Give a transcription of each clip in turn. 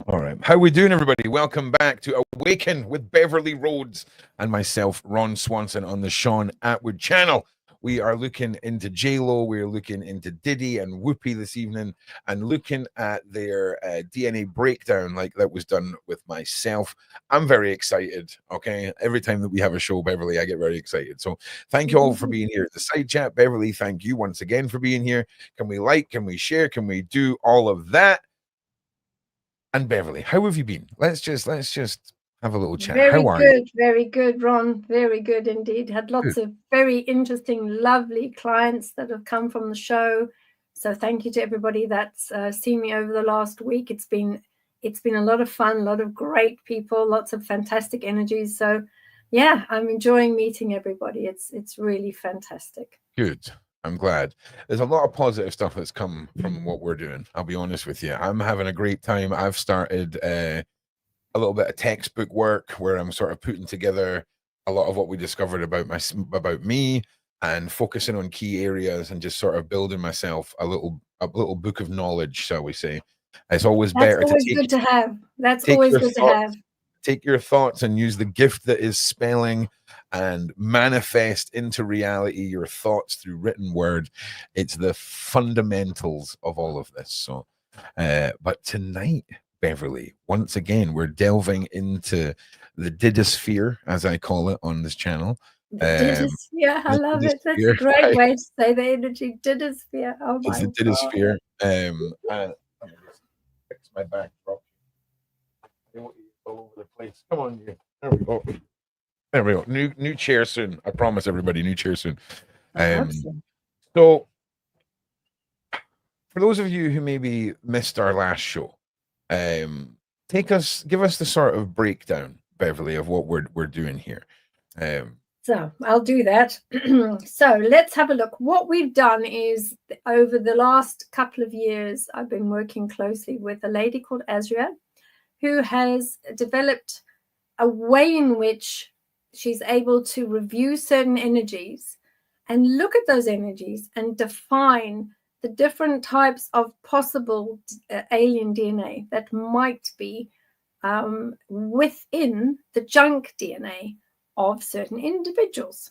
All right. How we doing, everybody? Welcome back to Awaken with Beverli Rhodes and myself, Ron Swanson, on the Sean Atwood channel. We are looking into J-Lo, we're looking into Diddy and Whoopi this evening, and looking at their DNA breakdown like that was done with myself. I'm very excited, okay? Every time that we have a show, Beverli, I get very excited. So thank you all for being here at the side chat. Beverli, thank you once again for being here. Can we like, can we share, can we do all of that? And Beverli, how have you been? Let's just have a little chat. How are you? Very good, Ron. Very good indeed. Had Good. lots of very interesting, lovely clients that have come from the show. So thank you to everybody that's seen me over the last week. It's been a lot of fun, a lot of great people, lots of fantastic energies. So yeah, I'm enjoying meeting everybody. It's really fantastic. Good. I'm glad. There's a lot of positive stuff that's come from what we're doing. I'll be honest with you. I'm having a great time. I've started a little bit of textbook work where I'm sort of putting together a lot of what we discovered about me and focusing on key areas and just sort of building myself a little book of knowledge, shall we say. It's always That's better to always good to have. That's take always your good to have. thoughts take your thoughts and use the gift that is spelling and manifest into reality your thoughts through written word. It's the fundamentals of all of this. So but tonight, Beverli, once again, we're delving into the Didosphere, as I call it on this channel. The Didosphere, I The love it. That's a Didosphere, great right? way to say the energy. Didosphere. Oh It's my the God. Didosphere. And let me just fix my backdrop. I want you all over the place. Come on, you. There we go. There we go. New chair soon. I promise everybody, new chair soon. I hope so. So for those of you who maybe missed our last show, give us the sort of breakdown, Beverli, of what we're doing here. So I'll do that. So let's have a look. What we've done is over the last couple of years, I've been working closely with a lady called Azria, who has developed a way in which she's able to review certain energies and look at those energies and define the different types of possible alien DNA that might be within the junk DNA of certain individuals.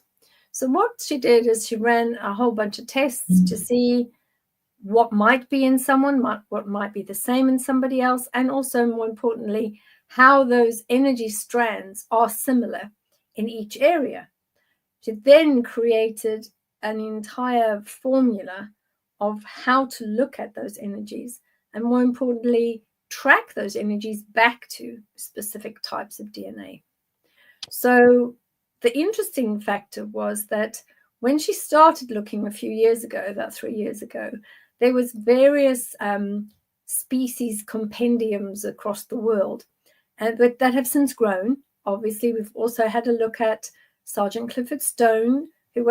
So what she did is she ran a whole bunch of tests to see what might be in someone, what might be the same in somebody else, and also, more importantly, how those energy strands are similar in each area. She then created an entire formula of how to look at those energies and, more importantly, track those energies back to specific types of DNA. So the interesting factor was that when she started looking a few years ago, about 3 years ago, there was various species compendiums across the world, but that have since grown. Obviously, we've also had a look at Sergeant Clifford Stone, who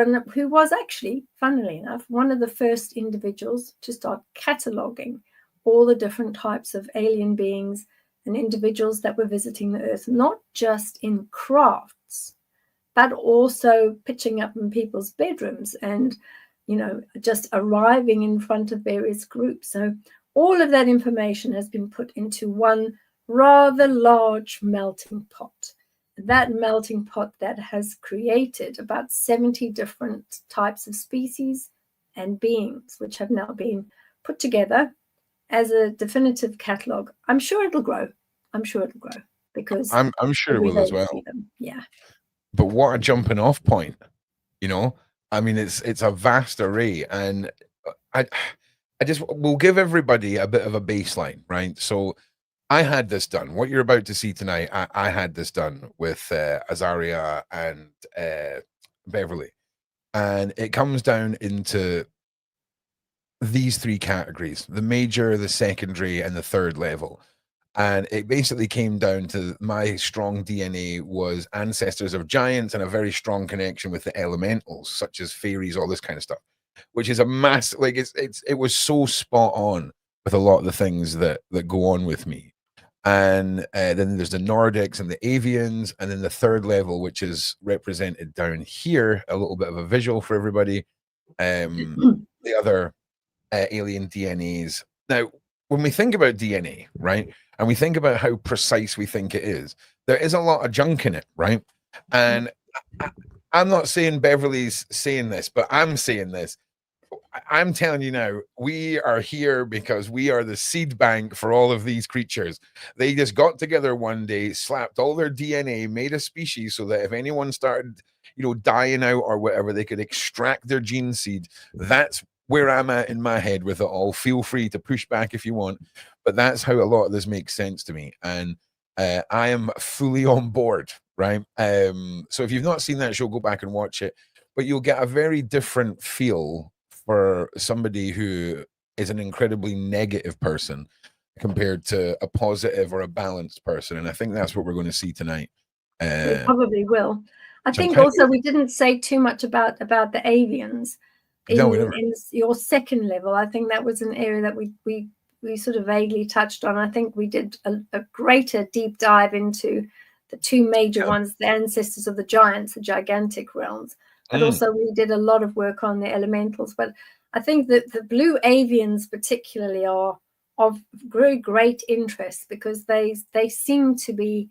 was actually, funnily enough, one of the first individuals to start cataloguing all the different types of alien beings and individuals that were visiting the Earth, not just in crafts, but also pitching up in people's bedrooms and, just arriving in front of various groups. So all of that information has been put into one rather large melting pot. That melting pot that has created about 70 different types of species and beings, which have now been put together as a definitive catalogue. I'm sure it'll grow. Because I'm sure it will as well. Yeah. But what a jumping off point, I mean, it's a vast array, and I just will give everybody a bit of a baseline, right? So I had this done. What you're about to see tonight, I had this done with Azria and Beverli, and it comes down into these three categories: the major, the secondary, and the third level. And it basically came down to my strong DNA was ancestors of giants and a very strong connection with the elementals, such as fairies, all this kind of stuff, which is a mass, like it was so spot on with a lot of the things that go on with me. And then there's the Nordics and the Avians, and then the third level, which is represented down here, a little bit of a visual for everybody. The other alien DNAs. Now, when we think about DNA, right, and we think about how precise we think it is, there is a lot of junk in it, right? And I'm not saying Beverly's saying this, but I'm saying this. I'm telling you now, we are here because we are the seed bank for all of these creatures. They just got together one day, slapped all their DNA, made a species so that if anyone started, dying out or whatever, they could extract their gene seed. That's where I'm at in my head with it all. Feel free to push back if you want, but that's how a lot of this makes sense to me. And I am fully on board, right? So if you've not seen that show, go back and watch it, but you'll get a very different feel for somebody who is an incredibly negative person compared to a positive or a balanced person. And I think that's what we're going to see tonight. We probably will. I so think also we didn't say too much about the avians in your second level. I think that was an area that we sort of vaguely touched on. I think we did a greater deep dive into the two major ones, the ancestors of the giants, the gigantic realms. But also we did a lot of work on the elementals. But I think that the blue avians particularly are of very great interest because they seem to be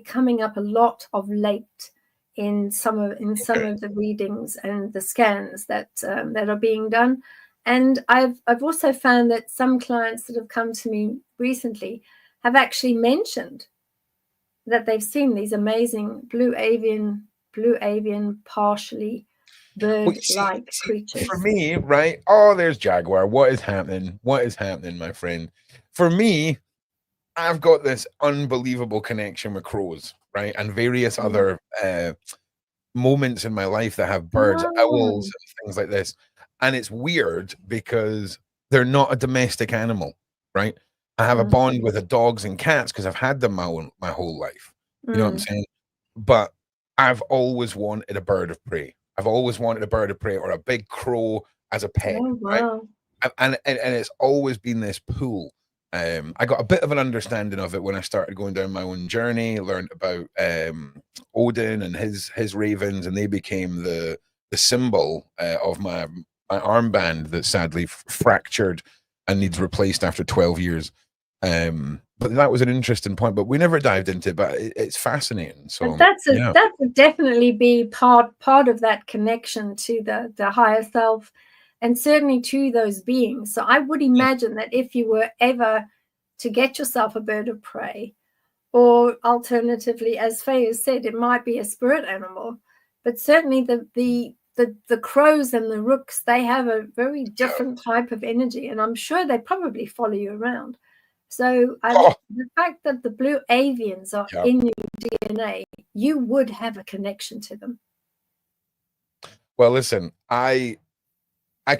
coming up a lot of late in some of the readings and the scans that are being done. And I've also found that some clients that have come to me recently have actually mentioned that they've seen these amazing blue avian partially bird-like creatures. For me, right? Oh, there's Jaguar. What is happening? What is happening, my friend? For me, I've got this unbelievable connection with crows, right? And various other moments in my life that have birds, owls, and things like this. And it's weird because they're not a domestic animal, right? I have a bond with the dogs and cats because I've had them my whole life. You know what I'm saying? But I've always wanted a bird of prey. I've always wanted a bird of prey or a big crow as a pet, right? And it's always been this pull. I got a bit of an understanding of it when I started going down my own journey, learned about Odin and his ravens, and they became the symbol of my armband that sadly fractured and needs replaced after 12 years. But that was an interesting point, but we never dived into it, but it's fascinating. So that would definitely be part of that connection to the higher self and certainly to those beings. So I would imagine that if you were ever to get yourself a bird of prey, or alternatively, as Faye has said, it might be a spirit animal, but certainly the crows and the rooks, they have a very different type of energy, and I'm sure they probably follow you around. So the fact that the blue avians are in your DNA, you would have a connection to them. Well, listen, I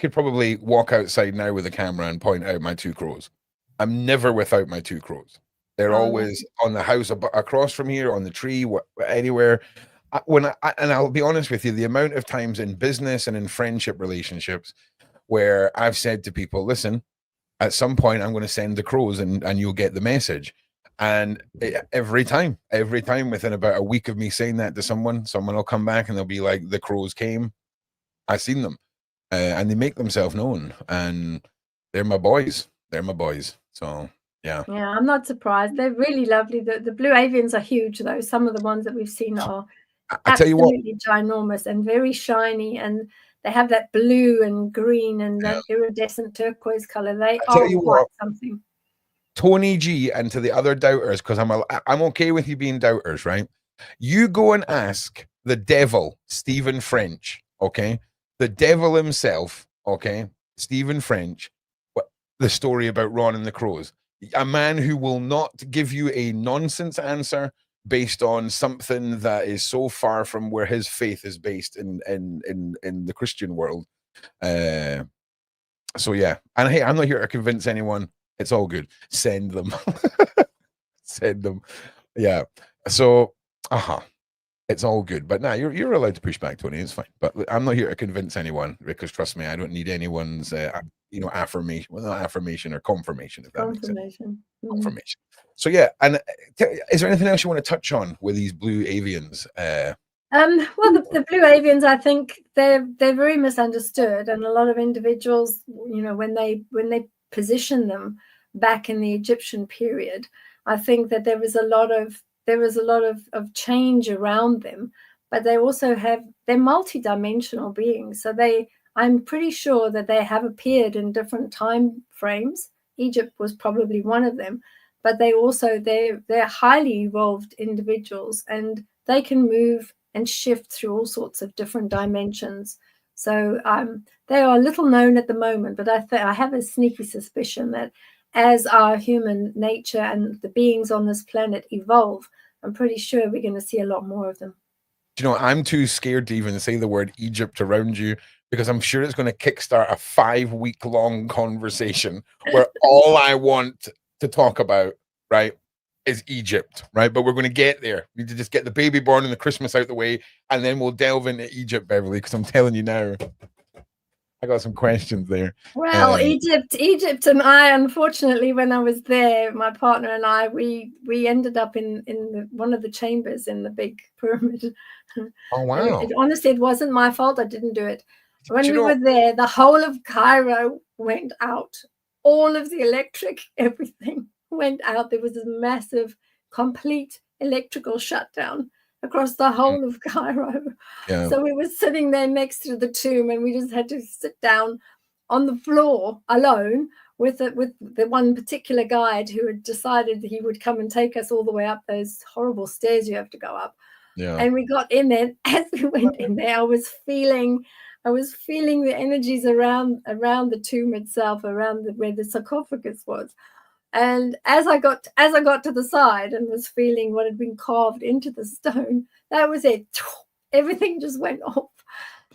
could probably walk outside now with a camera and point out my two crows. I'm never without my two crows. They're always on the house across from here, on the tree, anywhere. And I'll be honest with you, the amount of times in business and in friendship relationships where I've said to people, listen, at some point I'm going to send the crows and you'll get the message. And every time within about a week of me saying that to someone will come back and they'll be like, the crows came, I seen them. And they make themselves known, and they're my boys. So yeah, I'm not surprised. They're really lovely. The blue avians are huge, though. Some of the ones that we've seen are absolutely ginormous and very shiny, and they have that blue and green and that iridescent turquoise color. They are quite something. Tony G, and to the other doubters, because I'm okay with you being doubters, right? You go and ask the devil, Stephen French, okay? The devil himself, okay, Stephen French, the story about Ron and the Crows. A man who will not give you a nonsense answer based on something that is so far from where his faith is based in the Christian world. So yeah, and hey, I'm not here to convince anyone. It's all good. Send them. Send them. Yeah. So, it's all good. But now you're allowed to push back, Tony. It's fine. But I'm not here to convince anyone because trust me, I don't need anyone's affirmation. Well, not affirmation or confirmation. If that makes sense. Confirmation. So yeah, and is there anything else you want to touch on with these blue avians? Well, the blue avians, I think they're very misunderstood, and a lot of individuals, when they position them, back in the Egyptian period. I think that there was a lot of change around them, but they're multidimensional beings. So I'm pretty sure that they have appeared in different time frames. Egypt was probably one of them, but they're highly evolved individuals, and they can move and shift through all sorts of different dimensions. So they are little known at the moment, but I have a sneaky suspicion that as our human nature and the beings on this planet evolve, I'm pretty sure we're going to see a lot more of them. You know, I'm too scared to even say the word Egypt around you, because I'm sure it's going to kickstart a 5-week-long conversation where all I want to talk about, right, is Egypt, right? But we're going to get there. We need to just get the baby born and the Christmas out the way, and then we'll delve into Egypt, Beverli, because I'm telling you now, I got some questions there. Well, Egypt, and I, unfortunately, when I was there, my partner and I, we ended up in one of the chambers in the big pyramid. Oh wow! Honestly, it wasn't my fault. I didn't do it. When we were there, the whole of Cairo went out. All of the electric, everything went out. There was a massive, complete electrical shutdown across the whole of Cairo. Yeah. So we were sitting there next to the tomb, and we just had to sit down on the floor alone with the one particular guide who had decided that he would come and take us all the way up those horrible stairs you have to go up. Yeah. And we got in there. As we went in there, I was feeling the energies around the tomb itself, around where the sarcophagus was. And as I got to the side and was feeling what had been carved into the stone, that was it. Everything just went off.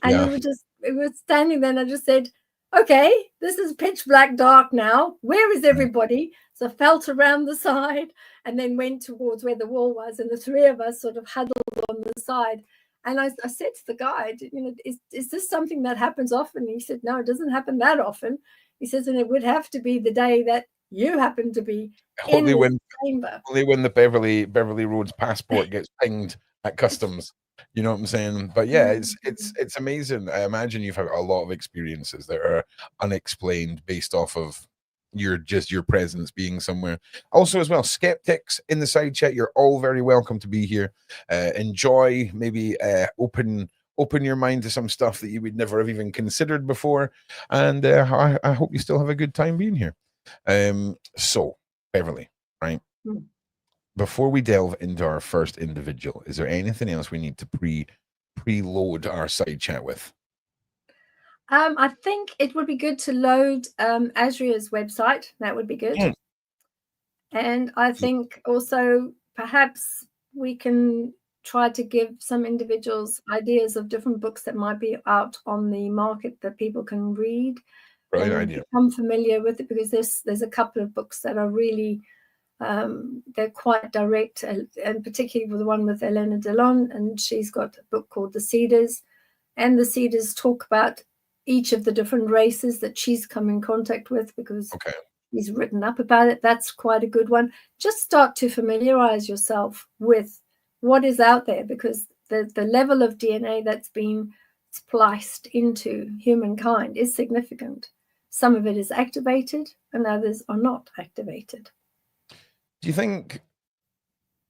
And we were standing there, and I just said, okay, this is pitch black dark now. Where is everybody? So I felt around the side and then went towards where the wall was, and the three of us sort of huddled on the side. And I said to the guide, is this something that happens often? And he said, no, it doesn't happen that often. He says, and it would have to be the day that you happen to be in the chamber. Only when the Beverli Rhodes passport gets pinged at customs. You know what I'm saying? But yeah, it's amazing. I imagine you've had a lot of experiences that are unexplained based off of your presence being somewhere. Also, as well, skeptics in the side chat, you're all very welcome to be here. Enjoy, maybe open your mind to some stuff that you would never have even considered before. And I hope you still have a good time being here. So Beverli, right? Before we delve into our first individual, is there anything else we need to preload our side chat with? I think it would be good to load Azria's website. That would be good. And I think also perhaps we can try to give some individuals ideas of different books that might be out on the market that people can read. Right idea. Become familiar with it, because there's a couple of books that are really they're quite direct, and particularly the one with Elena Delon, and she's got a book called The Cedars, and The Cedars talk about each of the different races that she's come in contact with, because he's written up about it. That's quite a good one. Just start to familiarize yourself with what is out there, because the level of DNA that's been spliced into humankind is significant. Some of it is activated and others are not activated. Do you think,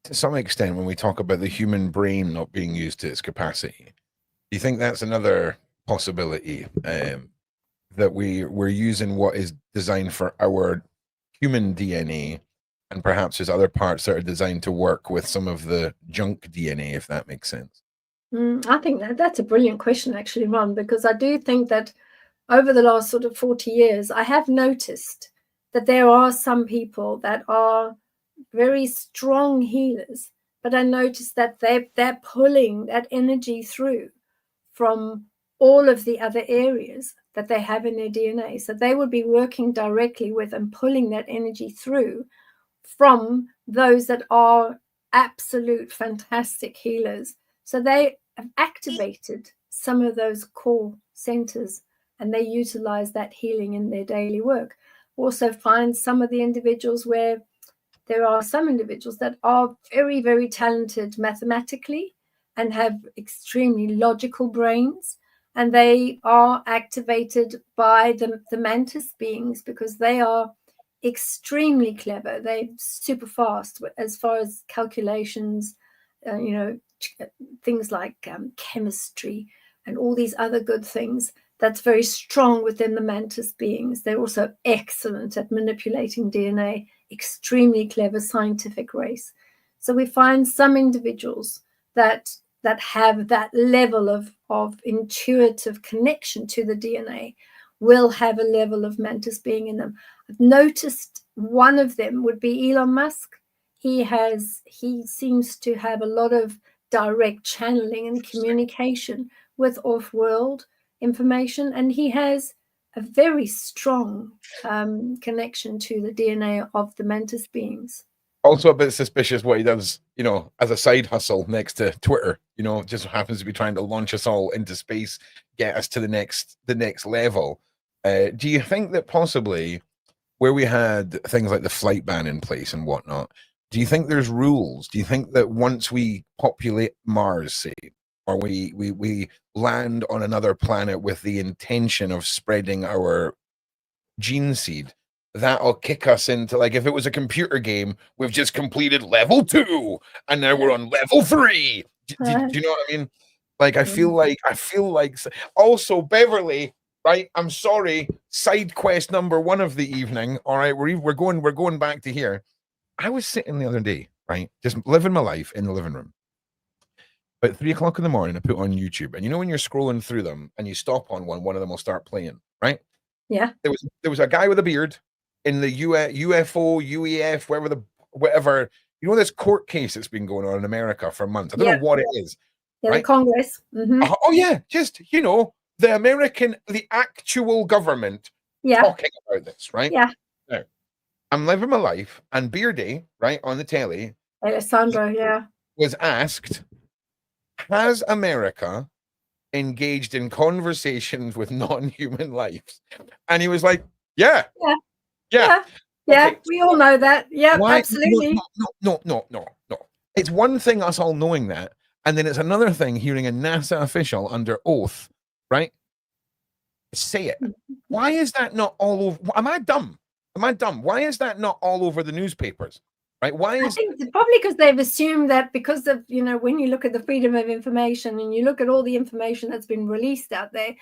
to some extent, when we talk about the human brain not being used to its capacity, do you think that's another possibility, that we're using what is designed for our human DNA, and perhaps there's other parts that are designed to work with some of the junk DNA, if that makes sense? I think that's a brilliant question, actually, Ron, because I do think that over the last sort of 40 years, I have noticed that there are some people that are very strong healers, but I noticed that they're pulling that energy through from all of the other areas that they have in their DNA. So they would be working directly with and pulling that energy through from those that are absolute fantastic healers. So they have activated some of those core centers, and they utilize that healing in their daily work. Also find some of the individuals where there are some individuals that are very, very talented mathematically and have extremely logical brains, and they are activated by the mantis beings, because they are extremely clever. They're super fast as far as calculations, things like chemistry and all these other good things. That's very strong within the mantis beings. They're also excellent at manipulating DNA, extremely clever scientific race. So we find some individuals that have that level of intuitive connection to the DNA will have a level of mantis being in them. I've noticed one of them would be Elon Musk. He seems to have a lot of direct channeling and communication with off-world information, and he has a very strong connection to the DNA of the mantis beings. Also a bit suspicious what he does, as a side hustle next to Twitter. Just happens to be trying to launch us all into space, get us to the next level. Do you think that possibly where we had things like the flight ban in place and whatnot, do you think there's rules? Do you think that once we populate Mars, say, or we land on another planet with the intention of spreading our gene seed, that'll kick us into, like, if it was a computer game, we've just completed level 2 and now we're on level 3. Do you know what I mean? Like, I feel like also, Beverli, right? I'm sorry, side quest number 1 of the evening. All right, we're going back to here. I was sitting the other day, right, just living my life in the living room. About 3 o'clock in the morning, I put on YouTube, and when you're scrolling through them and you stop on one of them will start playing, right? Yeah. There was a guy with a beard in the UFO, UEF, whatever, this court case that's been going on in America for months. I don't know what it is. Yeah, right? The Congress. Mm-hmm. Oh yeah, just the actual government talking about this, right? Yeah. Now, I'm living my life, and Beardy, right, on the telly, Alessandro, was asked, has America engaged in conversations with non-human lives? And he was like, yeah. Okay. We all know that. Yeah, absolutely. No. It's one thing us all knowing that, and then it's another thing hearing a NASA official under oath, right, say it. Why is that not all over? Am I dumb? Why is that not all over the newspapers? Right? I think it's probably because they've assumed that because of, when you look at the freedom of information and you look at all the information that's been released out there,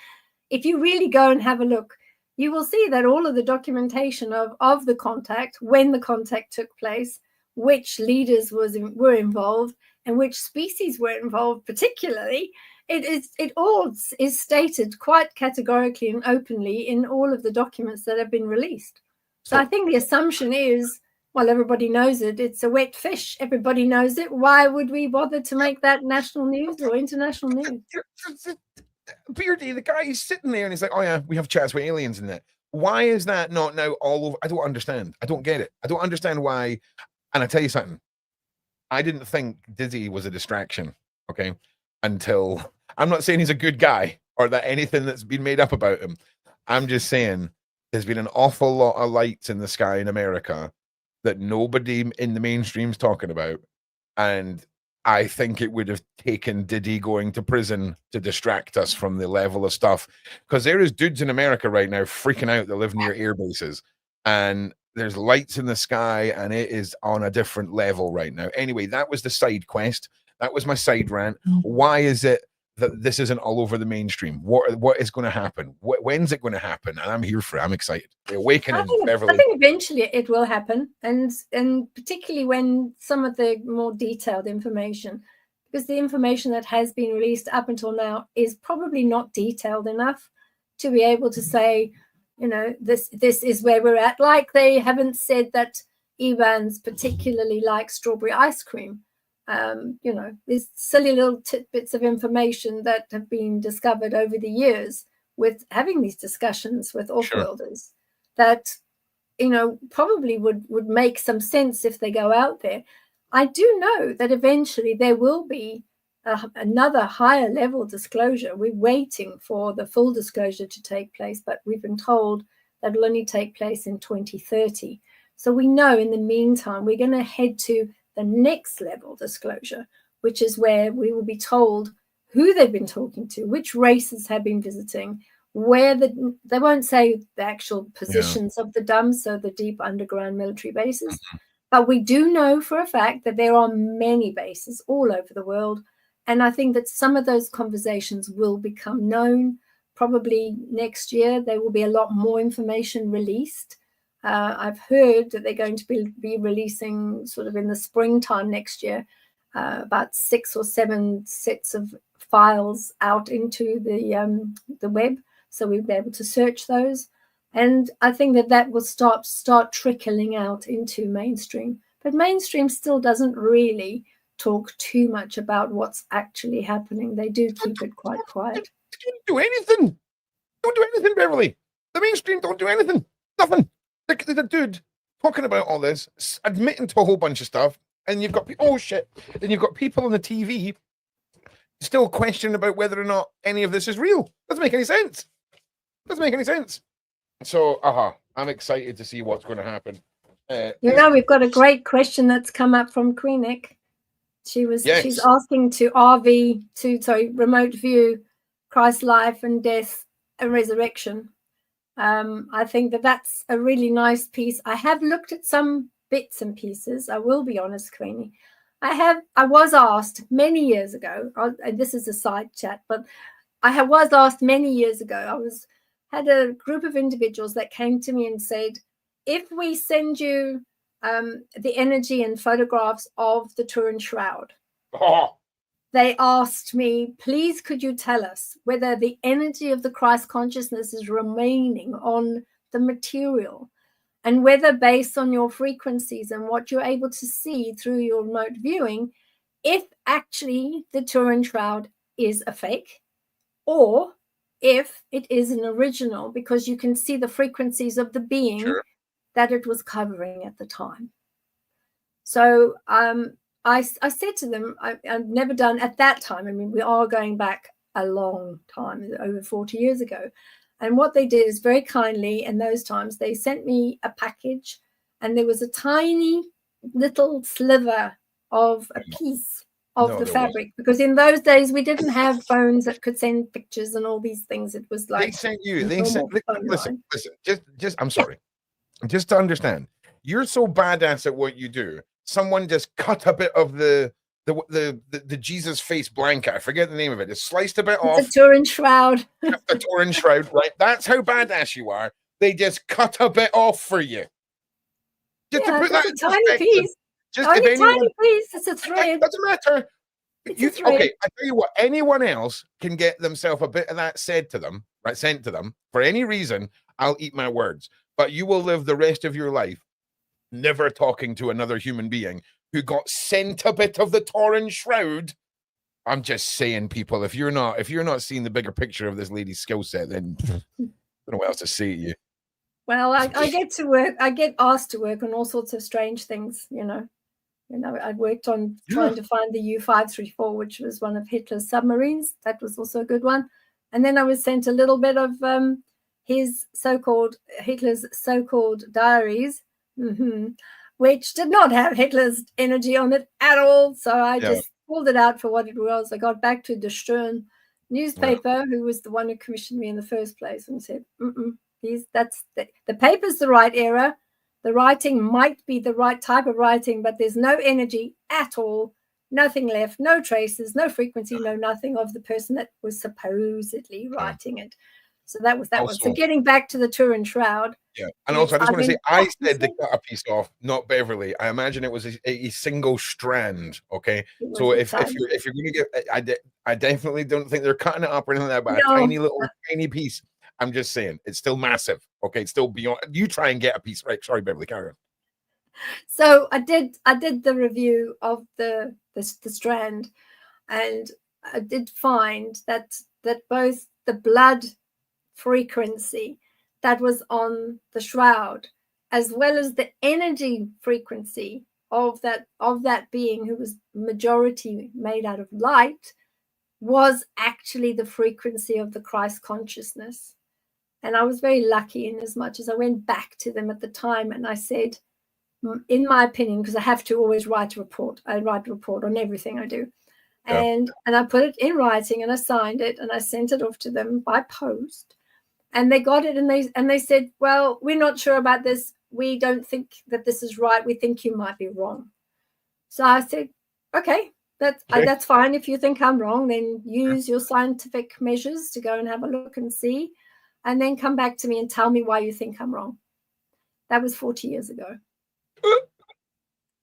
if you really go and have a look, you will see that all of the documentation of the contact, when the contact took place, which leaders were involved, and which species were involved particularly, it all is stated quite categorically and openly in all of the documents that have been released. So I think the assumption is, well, everybody knows it. It's a wet fish. Everybody knows it. Why would we bother to make that national news or international news? Beardy, the guy is sitting there and he's like, oh yeah, we have chats with aliens in that. Why is that not now all over? I don't understand. I don't get it. I don't understand why. And I tell you something, I didn't think Diddy was a distraction, okay, until, I'm not saying he's a good guy or that anything that's been made up about him. I'm just saying there's been an awful lot of lights in the sky in America that nobody in the mainstream's talking about. And I think it would have taken Diddy going to prison to distract us from the level of stuff. Because there is dudes in America right now freaking out that live near air bases. And there's lights in the sky, and it is on a different level right now. Anyway, that was the side quest. That was my side rant. Why is it that this isn't all over the mainstream? What is going to happen? When's it going to happen? And I'm here for it. I'm excited. The Awakening, Beverli. I think eventually it will happen, and particularly when some of the more detailed information, because the information that has been released up until now is probably not detailed enough to be able to say, this is where we're at. Like, they haven't said that Avens particularly likes strawberry ice cream. There's silly little tidbits of information that have been discovered over the years with having these discussions with off-worlders that, probably would make some sense if they go out there. I do know that eventually there will be another higher level disclosure. We're waiting for the full disclosure to take place, but we've been told that will only take place in 2030. So we know in the meantime, we're going to head to the next level disclosure, which is where we will be told who they've been talking to, which races have been visiting, where they won't say the actual positions of the DUMBs, so the deep underground military bases, but we do know for a fact that there are many bases all over the world. And I think that some of those conversations will become known. Probably next year, there will be a lot more information released. I've heard that they're going to be releasing sort of in the springtime next year, about 6 or 7 sets of files out into the web, so we'll be able to search those. And I think that will start trickling out into mainstream. But mainstream still doesn't really talk too much about what's actually happening. They do keep it quite quiet. Don't do anything. Don't do anything, Beverly. The mainstream don't do anything. Nothing. The dude talking about all this, admitting to a whole bunch of stuff, and you've got oh shit, then you've got people on the TV still questioning about whether or not any of this is real. Doesn't make any sense. Doesn't make any sense. So, I'm excited to see what's going to happen. We've got a great question that's come up from Queenick. She's asking to remote view Christ's life and death and resurrection. I think that's a really nice piece. I have looked at some bits and pieces. I will be honest, Queenie. I was asked many years ago, and this is a side chat, but I was asked many years ago. Had a group of individuals that came to me and said, if we send you the energy and photographs of the Turin Shroud, they asked me, please could you tell us whether the energy of the Christ consciousness is remaining on the material, and whether based on your frequencies and what you're able to see through your remote viewing, if actually the Turin Shroud is a fake, or if it is an original, because you can see the frequencies of the being that it was covering at the time. So I said to them, I've never done at that time. I mean, we are going back a long time, over 40 years ago. And what they did is very kindly in those times, they sent me a package, and there was a tiny little sliver of a piece of the fabric, because in those days we didn't have phones that could send pictures and all these things. It was like listen, just I'm sorry, just to understand, you're so badass at what you do. Someone just cut a bit of the Jesus face blanket. I forget the name of it. Just sliced a bit off. The Turin Shroud. The Turin Shroud, right? That's how badass you are. They just cut a bit off for you. Just to put that in tiny piece. Tiny piece. It's a thread. It doesn't matter. Okay, I tell you what. Anyone else can get themselves a bit of that said to them, right? Sent to them for any reason. I'll eat my words. But you will live the rest of your life never talking to another human being who got sent a bit of the Turin Shroud. I'm just saying, people, if you're not seeing the bigger picture of this lady's skill set, then I don't know what else to say to you. Well, I get to work. I get asked to work on all sorts of strange things. I worked on trying to find the U-534, which was one of Hitler's submarines. That was also a good one. And then I was sent a little bit of Hitler's so-called diaries, which did not have Hitler's energy on it at all. So I just pulled it out for what it was. I got back to the Stern newspaper, who was the one who commissioned me in the first place, and said, the paper's the right era. The writing might be the right type of writing, but there's no energy at all, nothing left, no traces, no frequency, no nothing of the person that was supposedly writing it. So that was that one. So getting back to the Turin Shroud. Yeah. And also, I just want to say, I said they cut a piece off, not Beverly. I imagine it was a single strand. Okay. So if you're going to get, I definitely don't think they're cutting it up or anything like that, but a tiny piece. I'm just saying, it's still massive. Okay. It's still beyond. You try and get a piece. Right. Sorry, Beverly, carry on. So I did the review of the strand, and I did find that both the blood frequency that was on the shroud, as well as the energy frequency of that being, who was majority made out of light, was actually the frequency of the Christ consciousness. And I was very lucky in as much as I went back to them at the time and I said, in my opinion, because I have to always write a report. I write a report on everything I do. And I put it in writing and I signed it and I sent it off to them by post. And they got it, and they said, well, we're not sure about this. We don't think that this is right. We think you might be wrong. So I said, okay, that's fine. If you think I'm wrong, then use your scientific measures to go and have a look and see, and then come back to me and tell me why you think I'm wrong. That was 40 years ago.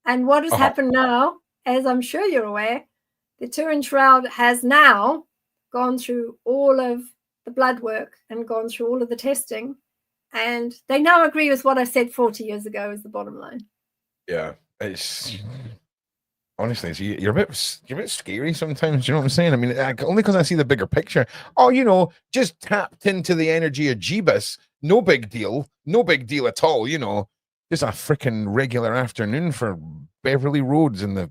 And what has happened now, as I'm sure you're aware, the Turin Shroud has now gone through all of the blood work and gone through all of the testing, and they now agree with what I said 40 years ago is the bottom line. Yeah, it's honestly, you're a bit scary sometimes. You know what I'm saying? I mean, only because I see the bigger picture. Oh, you know, just tapped into the energy of Jeebus. No big deal. No big deal at all. You know, just a freaking regular afternoon for Beverli Rhodes in the.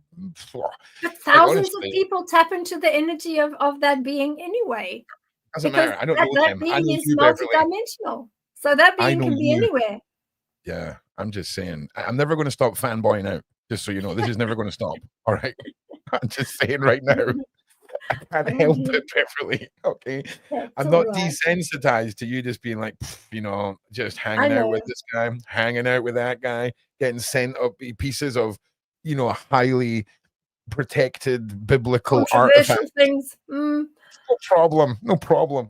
But thousands of people tap into the energy of that being anyway. Doesn't matter. I don't know that them. I being know is you, Beverli. multidimensional. So that being can be anywhere. Yeah, I'm just saying. I'm never going to stop fanboying out. Just so you know, this is never going to stop. All right. I'm just saying right now. I can't help it, Beverli. Okay. I'm not desensitized to you just being like, you know, just hanging out with this guy, hanging out with that guy, getting sent up pieces of, you know, highly protected biblical artifacts. Things. No problem. No problem.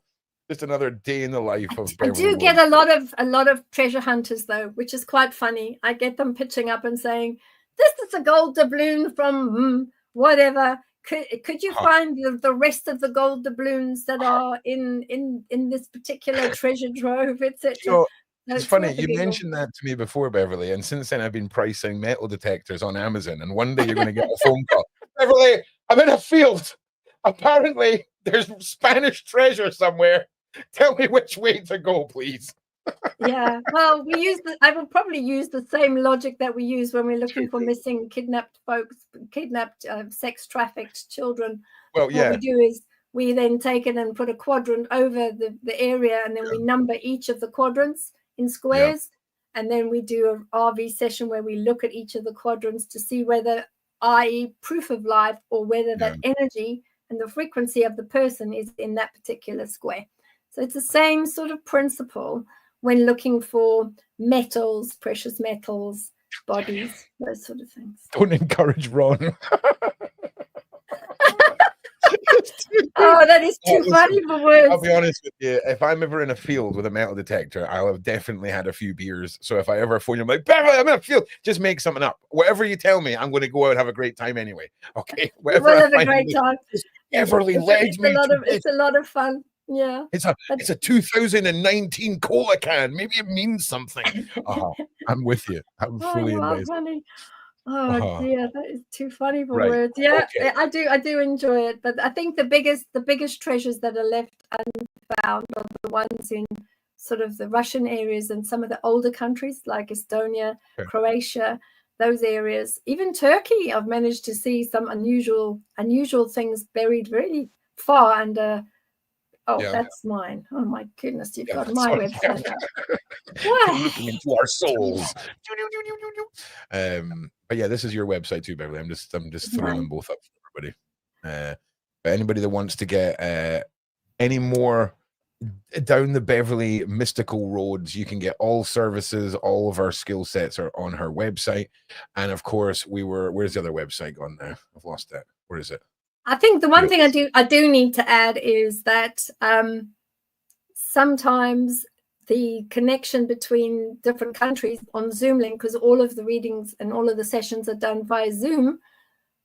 Just another day in the life of Beverli. I do get a lot of treasure hunters though, which is quite funny. I get them pitching up and saying, "This is a gold doubloon from whatever. Could you find the rest of the gold doubloons that are in this particular treasure trove, etc." So, it's funny you mentioned that to me before, Beverli, and since then I've been pricing metal detectors on Amazon. And one day you're going to get a phone call, Beverli, I'm in a field. Apparently, there's Spanish treasure somewhere. Tell me which way to go, please. Yeah, well, I will probably use the same logic that we use when we're looking for missing, kidnapped folks, sex trafficked children. Well, yeah. What we do is we then take it and put a quadrant over the area, and then we number each of the quadrants in squares, and then we do an RV session where we look at each of the quadrants to see whether, i.e. proof of life, or whether that energy and the frequency of the person is in that particular square. So it's the same sort of principle when looking for metals, precious metals, bodies, those sort of things. Don't encourage Ron. Oh, that is too funny for words. I'll be honest with you. If I'm ever in a field with a metal detector, I'll have definitely had a few beers. So if I ever phone you, I'm like, Beverli, I'm in a field. Just make something up. Whatever you tell me, I'm going to go out and have a great time anyway. Okay. We'll have a great time. Beverli led me. It's a lot of fun. Yeah. It's a 2019 cola can. Maybe it means something. I'm with you. I'm fully invested. Funny. Oh dear, that is too funny for words. Yeah, okay. I do enjoy it, but I think the biggest treasures that are left unfound are the ones in sort of the Russian areas and some of the older countries like Estonia, Croatia, those areas. Even Turkey, I've managed to see some unusual things buried really far under. That's mine. Oh my goodness, you've got my website. Looking into our souls. But yeah, this is your website too, Beverli. I'm just throwing them both up for everybody. But anybody that wants to get any more down the Beverli mystical roads, you can get all services. All of our skill sets are on her website, and of course, where's the other website gone now? I've lost that. Where is it? I think the one thing I do need to add is that sometimes the connection between different countries on Zoom link, because all of the readings and all of the sessions are done via Zoom,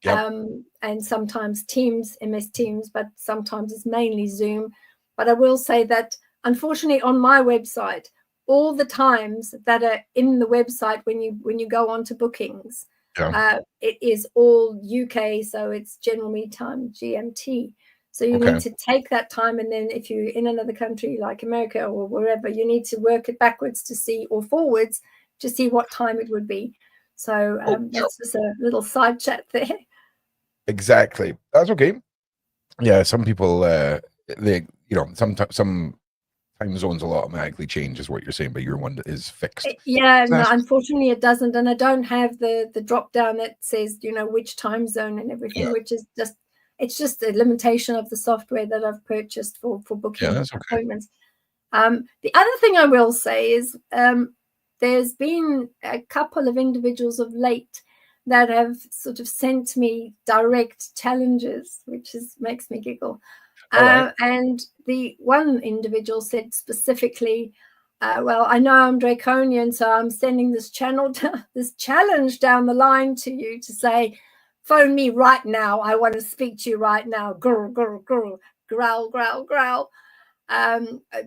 and sometimes Teams, MS Teams, but sometimes it's mainly Zoom. But I will say that unfortunately on my website, all the times that are in the website when you go on to bookings, it is all UK, so it's general me time, GMT. So you need to take that time, and then if you're in another country like America or wherever, you need to work it backwards to see, or forwards to see what time it would be. So that's just a little side chat there. Exactly. That's okay. Yeah, some people some time zones will automatically change, is what you're saying, but your one is fixed. Yeah, no, unfortunately it doesn't, and I don't have the drop down that says which time zone and everything, which is just a limitation of the software that I've purchased for booking appointments. The other thing I will say is there's been a couple of individuals of late that have sort of sent me direct challenges, which makes me giggle. Right. And the one individual said specifically, well, I know I'm Draconian, so I'm sending this challenge down the line to you to say, phone me right now. I want to speak to you right now. Grr, grr, grr, growl, growl, growl.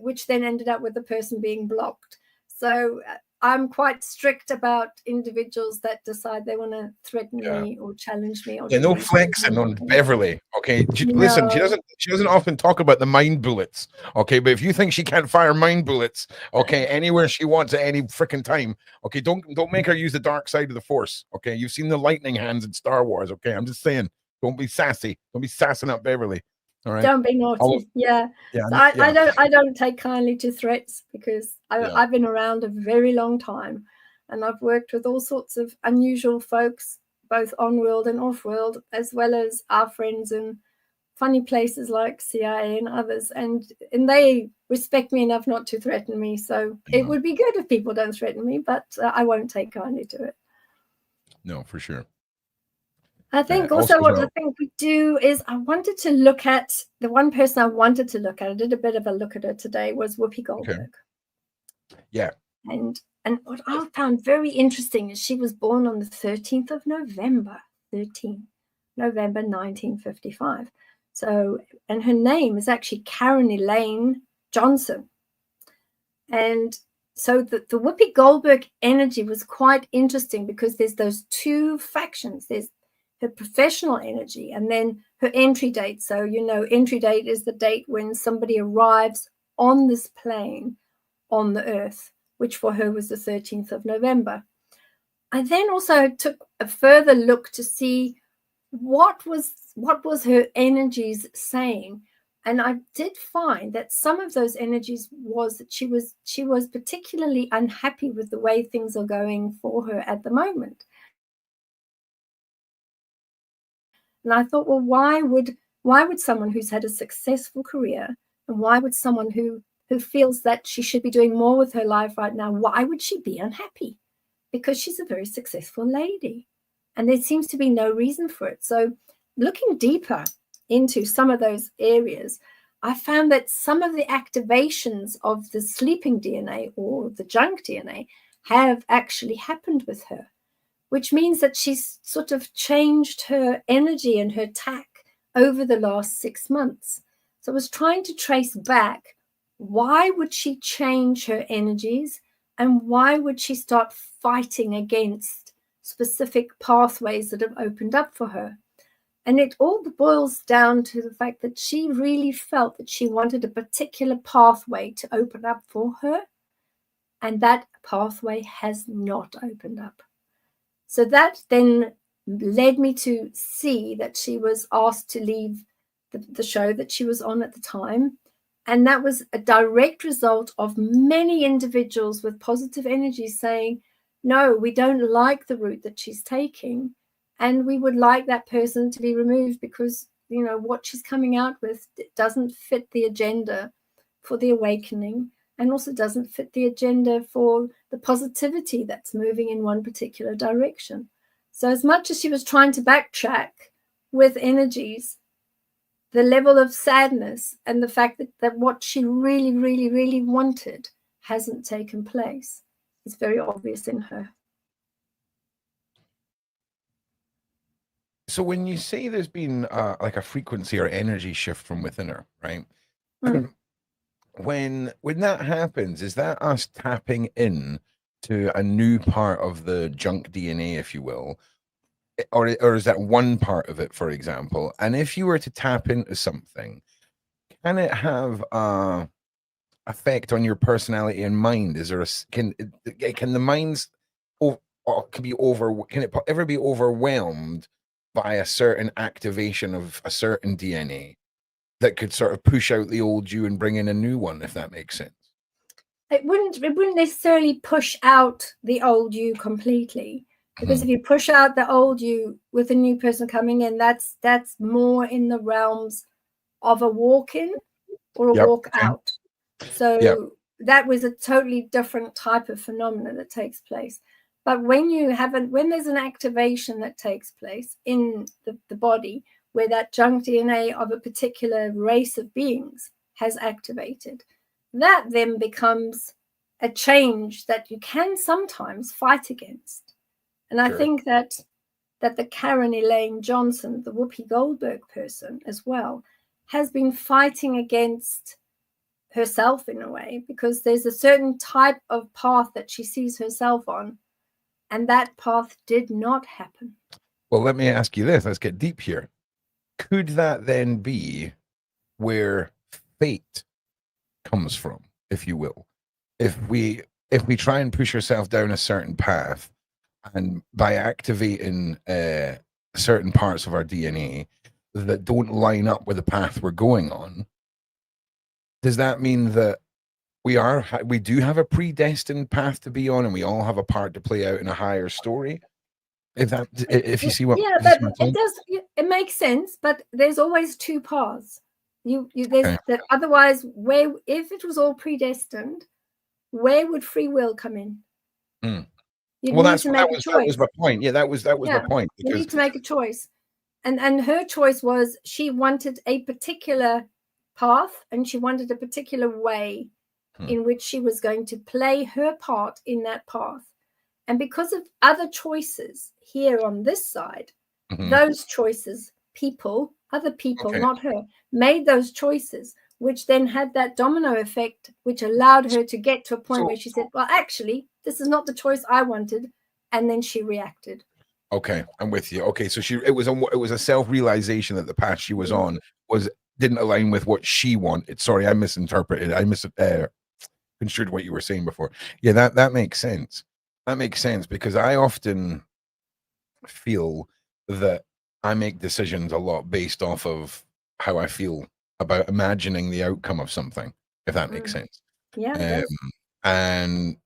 Which then ended up with the person being blocked. So I'm quite strict about individuals that decide they want to threaten me or challenge me. Or no flexing on Beverli. Okay, listen, she doesn't often talk about the mind bullets. Okay, but if you think she can't fire mind bullets, okay, anywhere she wants at any freaking time, okay, don't make her use the dark side of the Force. Okay, you've seen the lightning hands in Star Wars. Okay, I'm just saying, don't be sassy. Don't be sassing up Beverli. All right. Don't be naughty. Yeah. So I don't take kindly to threats because I've been around a very long time, and I've worked with all sorts of unusual folks, both on world and off world, as well as our friends in funny places like CIA and others, and they respect me enough not to threaten me. So it would be good if people don't threaten me, but I won't take kindly to it. No, for sure. I think also what I think we do is I wanted to look at the one person I wanted to look at. I did a bit of a look at her today was Whoopi Goldberg. Okay. Yeah. And what I found very interesting is she was born on the 13th of November, 1955. So, and her name is actually Karen Elaine Johnson. And so the Whoopi Goldberg energy was quite interesting because there's those two factions. There's her professional energy and then her entry date. So, entry date is the date when somebody arrives on this plane on the earth, which for her was the 13th of November. I then also took a further look to see what was her energies saying. And I did find that some of those energies was that she was particularly unhappy with the way things are going for her at the moment. And I thought, well, why would someone who's had a successful career, and why would someone who feels that she should be doing more with her life right now, why would she be unhappy? Because she's a very successful lady. And there seems to be no reason for it. So looking deeper into some of those areas, I found that some of the activations of the sleeping DNA or the junk DNA have actually happened with her, which means that she's sort of changed her energy and her tack over the last 6 months. So I was trying to trace back, why would she change her energies and why would she start fighting against specific pathways that have opened up for her? And it all boils down to the fact that she really felt that she wanted a particular pathway to open up for her, and that pathway has not opened up. So that then led me to see that she was asked to leave the show that she was on at the time. And that was a direct result of many individuals with positive energy saying, no, we don't like the route that she's taking. And we would like that person to be removed because, what she's coming out with doesn't fit the agenda for the awakening and also doesn't fit the agenda for the positivity that's moving in one particular direction. So as much as she was trying to backtrack with energies, the level of sadness and the fact that what she really, really, really wanted hasn't taken place is very obvious in her. So when you say there's been like a frequency or energy shift from within her, right? When that happens, is that us tapping in to a new part of the junk DNA, if you will, or is that one part of it, for example? And if you were to tap into something, can it have effect on your personality and mind? Is there can the minds can it ever be overwhelmed by a certain activation of a certain DNA that could sort of push out the old you and bring in a new one, if that makes sense? It wouldn't necessarily push out the old you completely, because if you push out the old you with a new person coming in, that's more in the realms of a walk in or a walk out. So that was a totally different type of phenomenon that takes place. But when there's an activation that takes place in the body, where that junk DNA of a particular race of beings has activated, that then becomes a change that you can sometimes fight against. And I think that the Karen Elaine Johnson, the Whoopi Goldberg person as well, has been fighting against herself in a way, because there's a certain type of path that she sees herself on, and that path did not happen. Well, let me ask you this. Let's get deep here. Could that then be where fate comes from, if you will? If we try and push ourselves down a certain path, and by activating certain parts of our DNA that don't line up with the path we're going on, does that mean that we do have a predestined path to be on, and we all have a part to play out in a higher story? If you see what, yeah, but it does. It makes sense, but there's always two paths. That otherwise, if it was all predestined, where would free will come in? Well, that was my point. Yeah, that was my point. You need to make a choice, and her choice was she wanted a particular path, and she wanted a particular way in which she was going to play her part in that path. And because of other choices here on this side, those choices, other people, not her, made those choices, which then had that domino effect, which allowed her to get to a point where she said, well, actually, this is not the choice I wanted. And then she reacted. Okay, I'm with you. Okay, so it was a self-realization that the path she was on didn't align with what she wanted. Sorry, I misinterpreted. I misconstrued what you were saying before. Yeah, that makes sense. That makes sense, because I often feel that I make decisions a lot based off of how I feel about imagining the outcome of something, if that makes sense. Yeah. And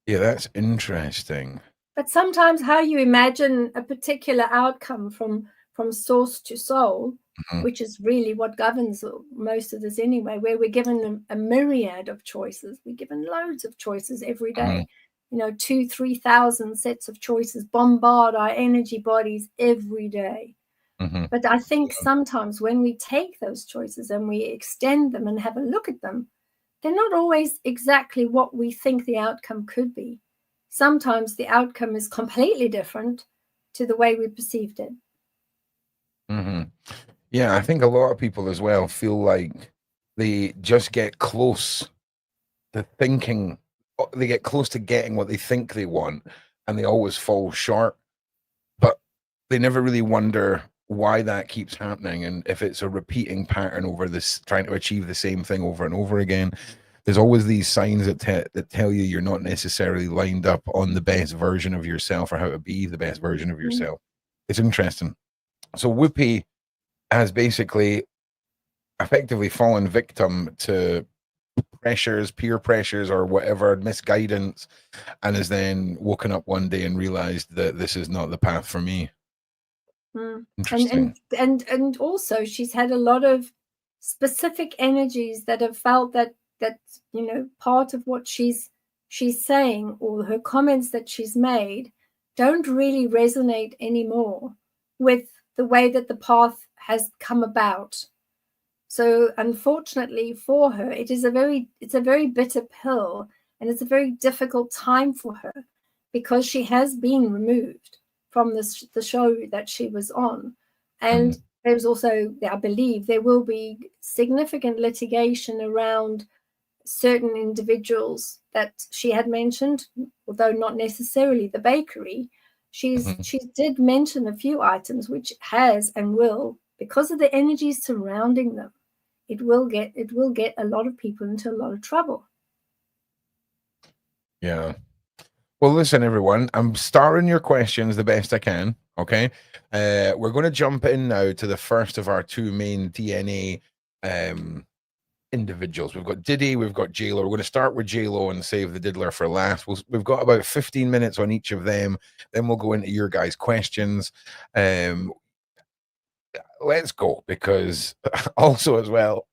yeah, that's interesting. But sometimes how you imagine a particular outcome from source to soul, which is really what governs most of this anyway, where we're given a myriad of choices. We're given loads of choices every day. 2,000-3,000 sets of choices bombard our energy bodies every day. But I think sometimes when we take those choices and we extend them and have a look at them, they're not always exactly what we think the outcome could be. Sometimes the outcome is completely different to the way we perceived it. Yeah, I think a lot of people as well feel like they just get close to thinking, they get close to getting what they think they want, and they always fall short. But they never really wonder why that keeps happening, and if it's a repeating pattern over this, trying to achieve the same thing over and over again. There's always these signs that tell you you're not necessarily lined up on the best version of yourself, or how to be the best version of yourself. It's interesting. So Whoopi has basically effectively fallen victim to peer pressures, or whatever, misguidance, and has then woken up one day and realized that this is not the path for me. Interesting. And also she's had a lot of specific energies that have felt that part of what she's saying, or her comments that she's made, don't really resonate anymore with the way that the path has come about. So unfortunately for her, it's a very bitter pill, and it's a very difficult time for her, because she has been removed from the show that she was on. And there's also, I believe, there will be significant litigation around certain individuals that she had mentioned, although not necessarily the bakery. She did mention a few items which has and will, because of the energies surrounding them, it will get a lot of people into a lot of trouble. Yeah. Well, listen, everyone, I'm starring your questions the best I can. Okay. We're going to jump in now to the first of our two main DNA individuals. We've got Diddy, we've got Jlo. We're going to start with Jlo and save the diddler for last. We've got about 15 minutes on each of them. Then we'll go into your guys' questions. Let's go, because also as well,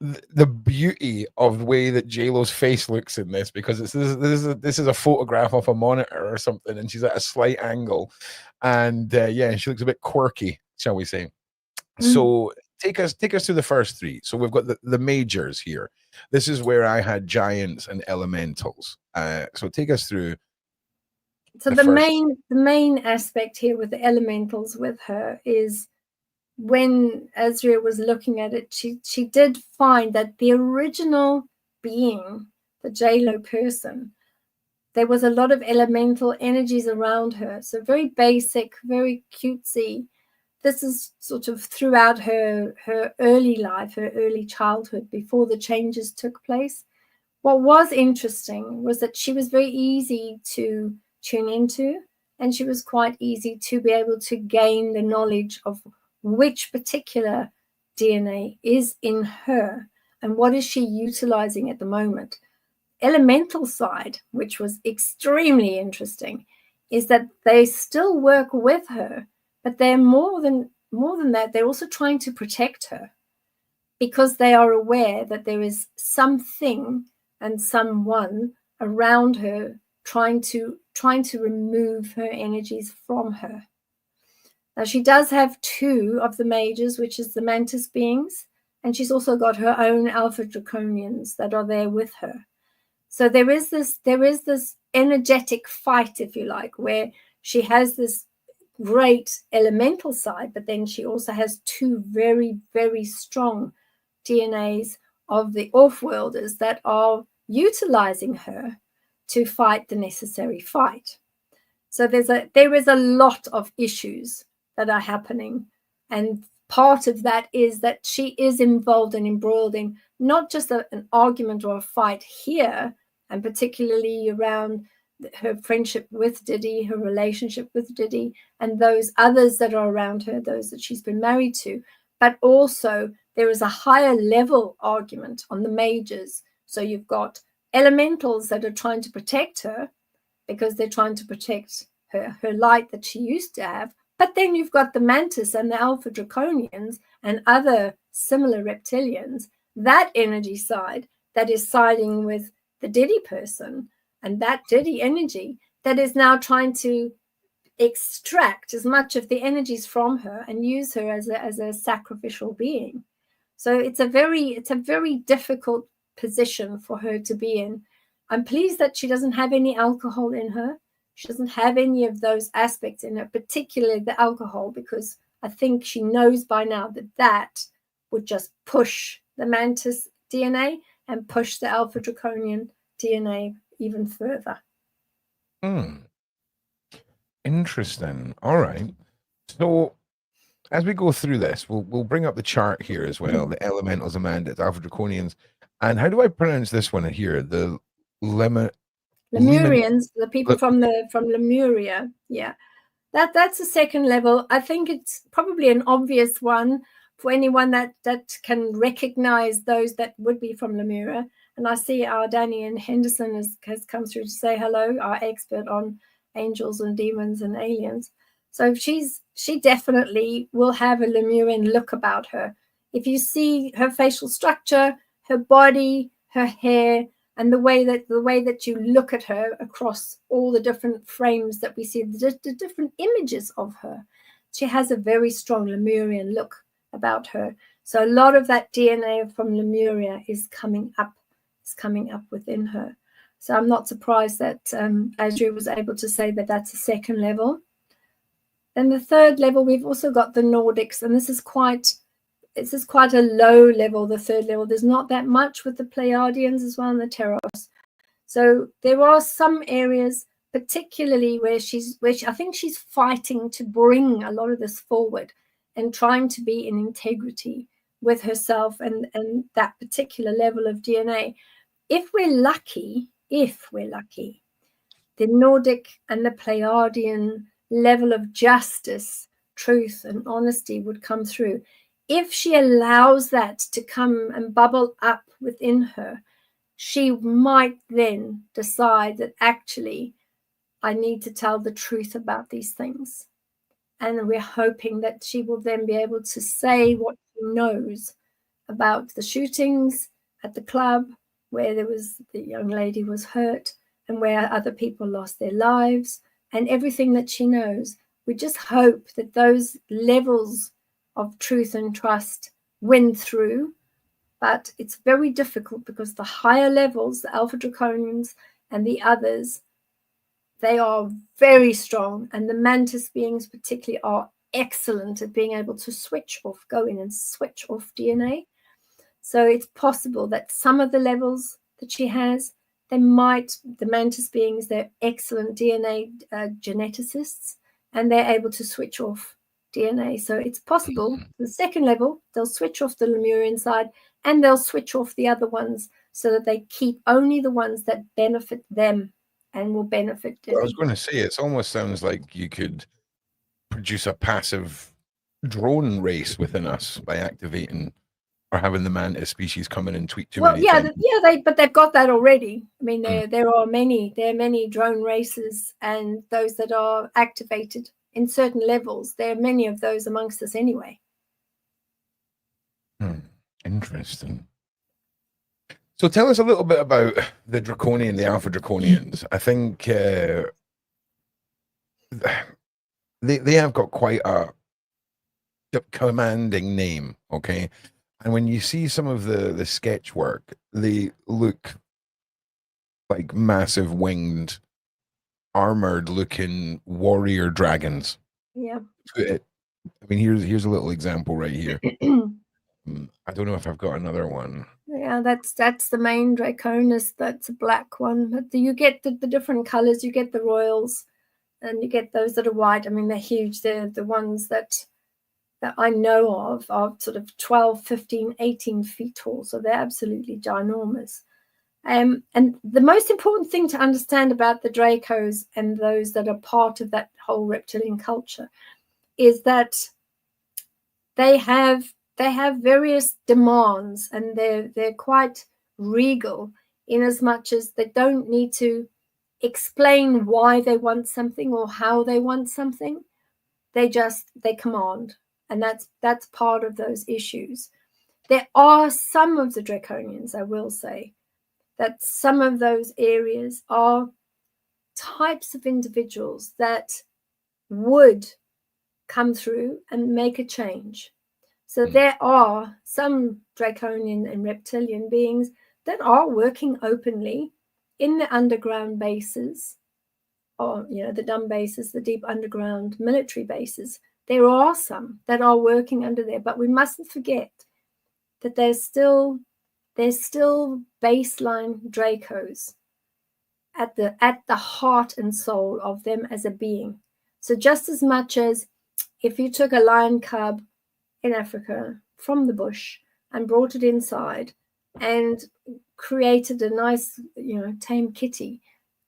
the beauty of the way that J-Lo's face looks in this, because this is a photograph of a monitor or something, and she's at a slight angle, and yeah, she looks a bit quirky, shall we say. So take us through the first three. So we've got the majors here. This is where I had giants and elementals. So take us through. So the main aspect here with the elementals with her is, when Azria was looking at it, she did find that the original being, the Jlo person, there was a lot of elemental energies around her. So very basic, very cutesy. This is sort of throughout her early life, her early childhood, before the changes took place. What was interesting was that she was very easy to tune into, and she was quite easy to be able to gain the knowledge of which particular DNA is in her and what is she utilizing at the moment. Elemental side, which was extremely interesting, is that they still work with her, but they're more than that, they're also trying to protect her, because they are aware that there is something and someone around her trying to remove her energies from her. Now, she does have two of the majors, which is the mantis beings, and she's also got her own alpha draconians that are there with her. So there is this energetic fight, if you like, where she has this great elemental side, but then she also has two very, very strong DNAs of the off-worlders that are utilizing her to fight the necessary fight. So there is a lot of issues that are happening, and part of that is that she is involved and embroiled in not just an argument or a fight here, and particularly around her friendship with Diddy, her relationship with Diddy, and those others that are around her, those that she's been married to, but also there is a higher level argument on the majors. So you've got elementals that are trying to protect her because they're trying to protect her light that she used to have. But then you've got the mantis and the alpha draconians and other similar reptilians, that energy side that is siding with the Diddy person, and that Diddy energy that is now trying to extract as much of the energies from her and use her as a sacrificial being. So it's a very difficult position for her to be in. I'm pleased that she doesn't have any alcohol in her. She doesn't have any of those aspects in her, particularly the alcohol, because I think she knows by now that would just push the mantis DNA and push the alpha draconian DNA even further. Interesting. All right. So as we go through this, we'll bring up the chart here as well. The elementals, the mantis, alpha draconians, and how do I pronounce this one here? The Lemurians, the people from Lemuria. Yeah, that's the second level. I think it's probably an obvious one for anyone that can recognize those that would be from Lemuria. And I see our Danny and Henderson has come through to say hello, our expert on angels and demons and aliens. So she definitely will have a Lemurian look about her. If you see her facial structure, her body, her hair, and the way that you look at her across all the different frames that we see, the different images of her, she has a very strong Lemurian look about her. So a lot of that DNA from Lemuria is coming up within her. So I'm not surprised that Azria was able to say that that's a second level. Then the third level, we've also got the Nordics, and this is quite a low level, the third level. There's not that much with the Pleiadians as well, and the Teros. So there are some areas, particularly where I think she's fighting to bring a lot of this forward and trying to be in integrity with herself and that particular level of DNA. If we're lucky, the Nordic and the Pleiadian level of justice, truth, and honesty would come through. If she allows that to come and bubble up within her, she might then decide that actually I need to tell the truth about these things. And we're hoping that she will then be able to say what she knows about the shootings at the club where the young lady was hurt and where other people lost their lives, and everything that she knows. We just hope that those levels of truth and trust win through, but it's very difficult because the higher levels, the Alpha Draconians and the others, they are very strong, and the Mantis beings particularly are excellent at being able to switch off, go in and switch off DNA. So it's possible that some of the levels that she has, the Mantis beings, they're excellent DNA geneticists, and they're able to switch off DNA. So it's possible the second level, they'll switch off the Lemurian side and they'll switch off the other ones so that they keep only the ones that benefit them and will benefit them. I was going to say, it almost sounds like you could produce a passive drone race within us by activating or having the mantis species come in and tweak too many things. But they've got that already. I mean, there are many drone races, and those that are activated in certain levels. There are many of those amongst us anyway. Interesting. So tell us a little bit about the Draconian, the Alpha Draconians. I think they have got quite a commanding name, okay? And when you see some of the sketch work, they look like massive winged, armored-looking warrior dragons. Yeah. I mean, here's a little example right here. I don't know if I've got another one. Yeah, that's the main Draconis. That's a black one. But you get the different colors. You get the royals, and you get those that are white. I mean, they're huge. They're the ones that I know of are sort of 12, 15, 18 feet tall. So they're absolutely ginormous. And the most important thing to understand about the Dracos and those that are part of that whole reptilian culture is that they have various demands, and they're quite regal in as much as they don't need to explain why they want something or how they want something. They command, and that's part of those issues. There are some of the Draconians, I will say, that some of those areas are types of individuals that would come through and make a change. So there are some Draconian and reptilian beings that are working openly in the underground bases, or the dumb bases, the deep underground military bases. There are some that are working under there, but we mustn't forget that there's still baseline Dracos at the heart and soul of them as a being. So just as much as if you took a lion cub in Africa from the bush and brought it inside and created a nice, tame kitty,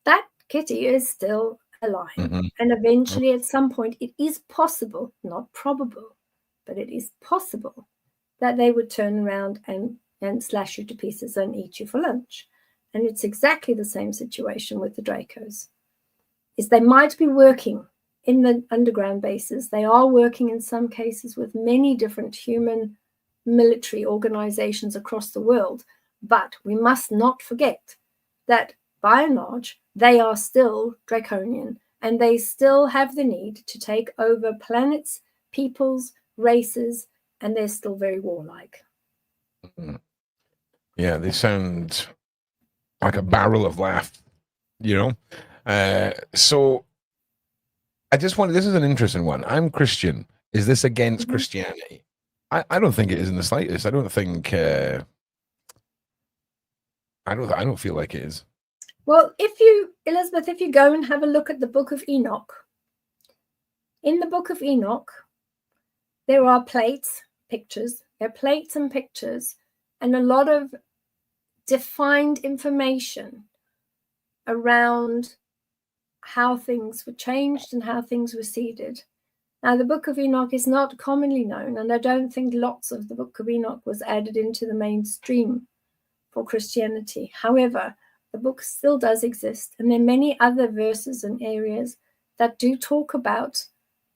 that kitty is still a lion. And eventually at some point it is possible, not probable, but it is possible that they would turn around and slash you to pieces and eat you for lunch. And it's exactly the same situation with the Dracos. Is they might be working in the underground bases. They are working in some cases with many different human military organizations across the world. But we must not forget that by and large, they are still Draconian, and they still have the need to take over planets, peoples, races, and they're still very warlike. Yeah, they sound like a barrel of laughs, So I just wanted, this is an interesting one. I'm Christian. Is this against Christianity? I don't think it is in the slightest. I don't think, I don't feel like it is. Well, Elizabeth, if you go and have a look at the Book of Enoch, in the Book of Enoch, there are pictures, there are plates and pictures, and a lot of defined information around how things were changed and how things were seeded. Now, the Book of Enoch is not commonly known, and I don't think lots of the Book of Enoch was added into the mainstream for Christianity. However, the book still does exist, and there are many other verses and areas that do talk about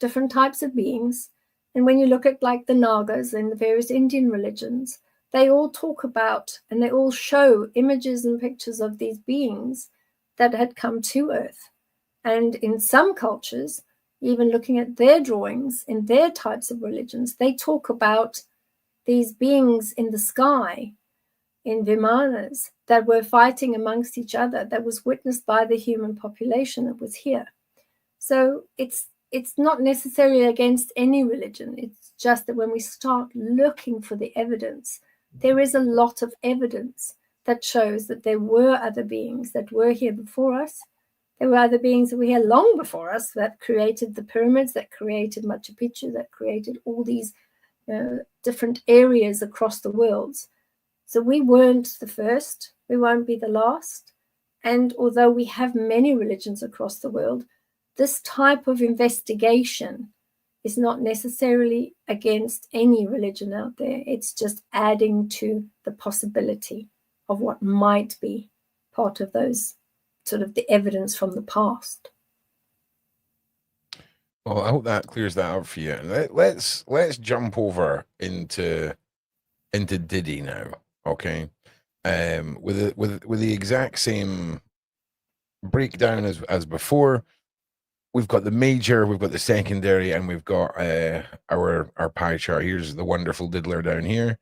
different types of beings. And when you look at like the Nagas and the various Indian religions, they all talk about and they all show images and pictures of these beings that had come to Earth. And in some cultures, even looking at their drawings in their types of religions, they talk about these beings in the sky, in Vimanas, that were fighting amongst each other, that was witnessed by the human population that was here. So it's not necessarily against any religion. It's just that when we start looking for the evidence, there is a lot of evidence that shows that there were other beings that were here before us. There were other beings that were here long before us that created the pyramids, that created Machu Picchu, that created all these different areas across the world. So we weren't the first, we won't be the last. And although we have many religions across the world, this type of investigation is not necessarily against any religion out there. It's just adding to the possibility of what might be part of those sort of the evidence from the past. Well, I hope that clears that up for you. Let's jump over into Diddy now, okay? With the exact same breakdown as before. We've got the major, we've got the secondary, and we've got our pie chart. Here's the wonderful diddler down here,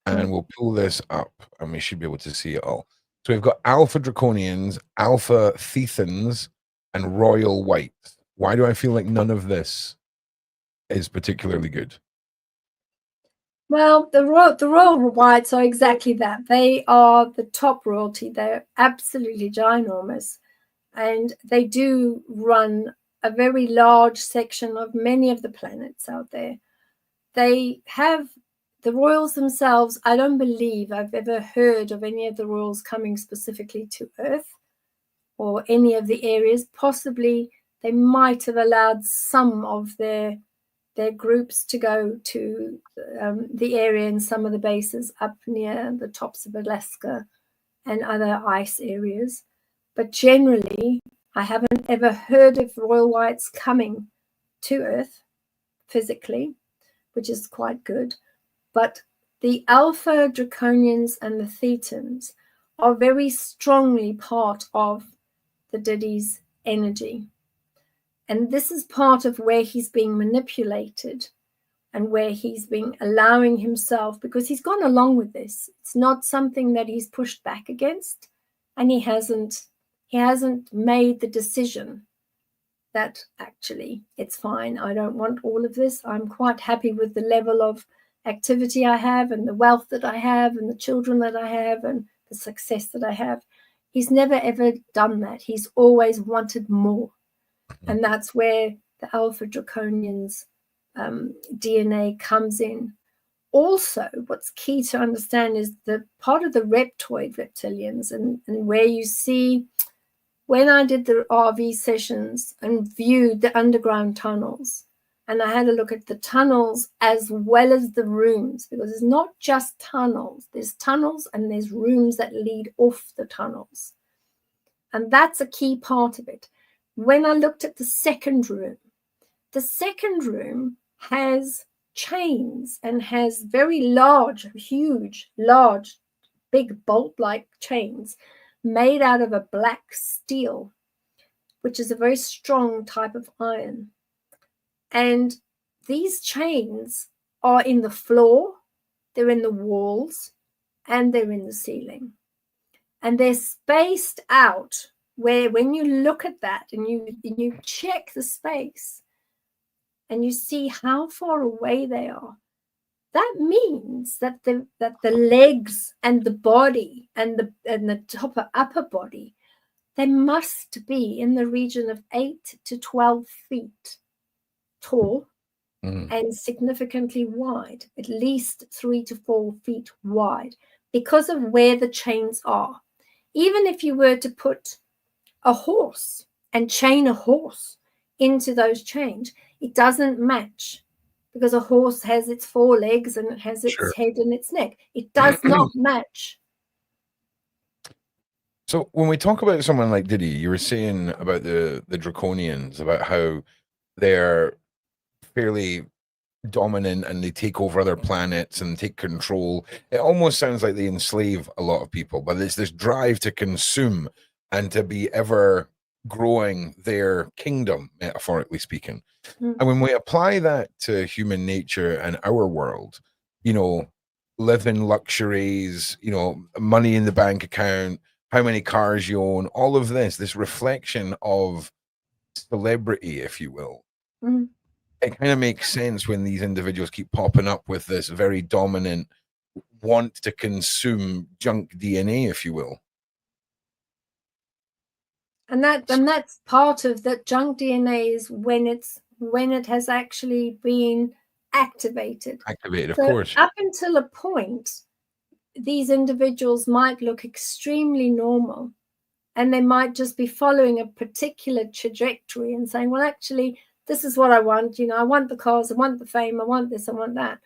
and we'll pull this up, and we should be able to see it all. So we've got Alpha Draconians, Alpha Thethans, and Royal Whites. Why do I feel like none of this is particularly good? Well, the Royal Whites are exactly that. They are the top royalty. They're absolutely ginormous, and they do run a very large section of many of the planets out there. They have the royals themselves. I don't believe I've ever heard of any of the royals coming specifically to Earth or any of the areas. Possibly they might have allowed some of their groups to go to the area in some of the bases up near the tops of Alaska and other ice areas. But generally, I haven't ever heard of Royal Whites coming to Earth physically, which is quite good. But the Alpha Draconians and the Thetans are very strongly part of the Diddy's energy. And this is part of where he's being manipulated and where he's been allowing himself, because he's gone along with this. It's not something that he's pushed back against, and he hasn't made the decision that actually it's fine. I don't want all of this. I'm quite happy with the level of activity I have and the wealth that I have and the children that I have and the success that I have. He's never ever done that. He's always wanted more. And that's where the Alpha Draconians DNA comes in. Also, what's key to understand is the part of the reptilians and where you see, when I did the RV sessions and viewed the underground tunnels, and I had a look at the tunnels as well as the rooms, because it's not just tunnels. There's tunnels and there's rooms that lead off the tunnels. And that's a key part of it. When I looked at the second room has chains and has very large, huge, large, big bolt-like chains made out of a black steel, which is a very strong type of iron. And these chains are in the floor, they're in the walls, and they're in the ceiling. And they're spaced out where when you look at that and you check the space and you see how far away they are, that means that the legs and the body and the upper body, they must be in the region of 8 to 12 feet tall and significantly wide, at least 3 to 4 feet wide, because of where the chains are. Even if you were to put a horse and chain a horse into those chains, it doesn't match, because a horse has its 4 legs and it has its head and its neck. It does not match. So when we talk about someone like Diddy, you were saying about the Draconians, about how they're fairly dominant and they take over other planets and take control. It almost sounds like they enslave a lot of people, but it's this drive to consume and to be ever growing their kingdom, metaphorically speaking. And when we apply that to human nature and our world, you know, live in luxuries, you know, money in the bank account, how many cars you own, all of this reflection of celebrity, if you will. It kind of makes sense when these individuals keep popping up with this very dominant want to consume junk DNA, if you will. And that's part of that junk DNA is when it has actually been activated. Activated, of So course. up until a point, these individuals might look extremely normal, and they might just be following a particular trajectory and saying, well, actually, this is what I want. You know, I want the cars, I want the fame, I want this, I want that.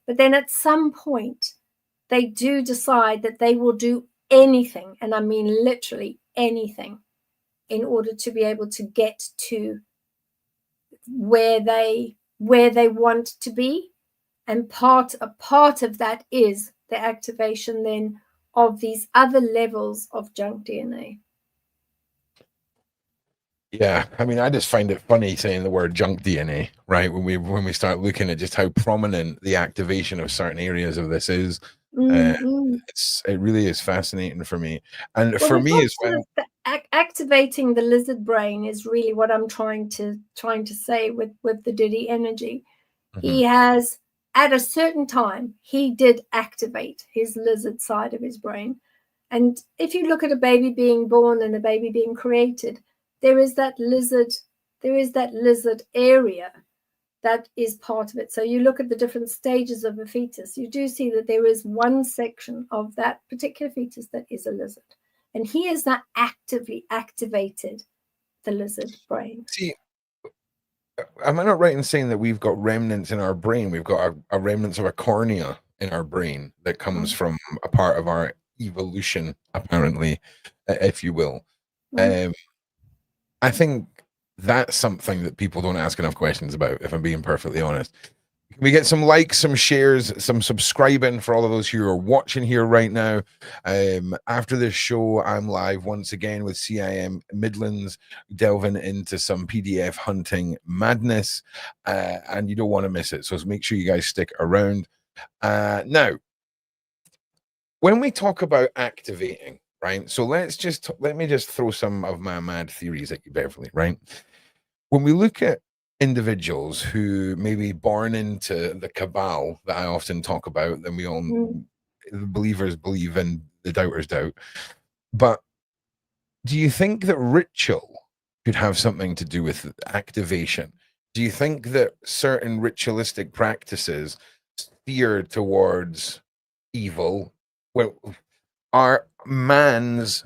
But then at some point, they do decide that they will do anything, and I mean literally anything, in order to be able to get to where they want to be. And a part of that is the activation then of these other levels of junk DNA. Yeah, I mean, I just find it funny saying the word junk DNA, right? When we start looking at just how prominent the activation of certain areas of this is, it really is fascinating for me. And well, for me as well, activating the lizard brain is really what I'm trying to say with the Diddy energy. He has, at a certain time, he did activate his lizard side of his brain. And if you look at a baby being born and a baby being created, there is that lizard area that is part of it. So you look at the different stages of a fetus, you do see that there is one section of that particular fetus that is a lizard. And he has that actively activated the lizard brain. See, am I not right in saying that we've got remnants in our brain? We've got a remnants of a cornea in our brain that comes from a part of our evolution, apparently, if you will. I think that's something that people don't ask enough questions about, if I'm being perfectly honest. Can we get some likes, some shares, some subscribing for all of those who are watching here right now? After this show, I'm live once again with CIM Midlands, delving into some PDF hunting madness, and you don't want to miss it. So make sure you guys stick around. Now, when we talk about activating, right? So let me just throw some of my mad theories at you, Beverli, right? When we look at individuals who may be born into the cabal that I often talk about, then we all the believers believe and the doubters doubt. But do you think that ritual could have something to do with activation? Do you think that certain ritualistic practices steer towards evil? Well, are man's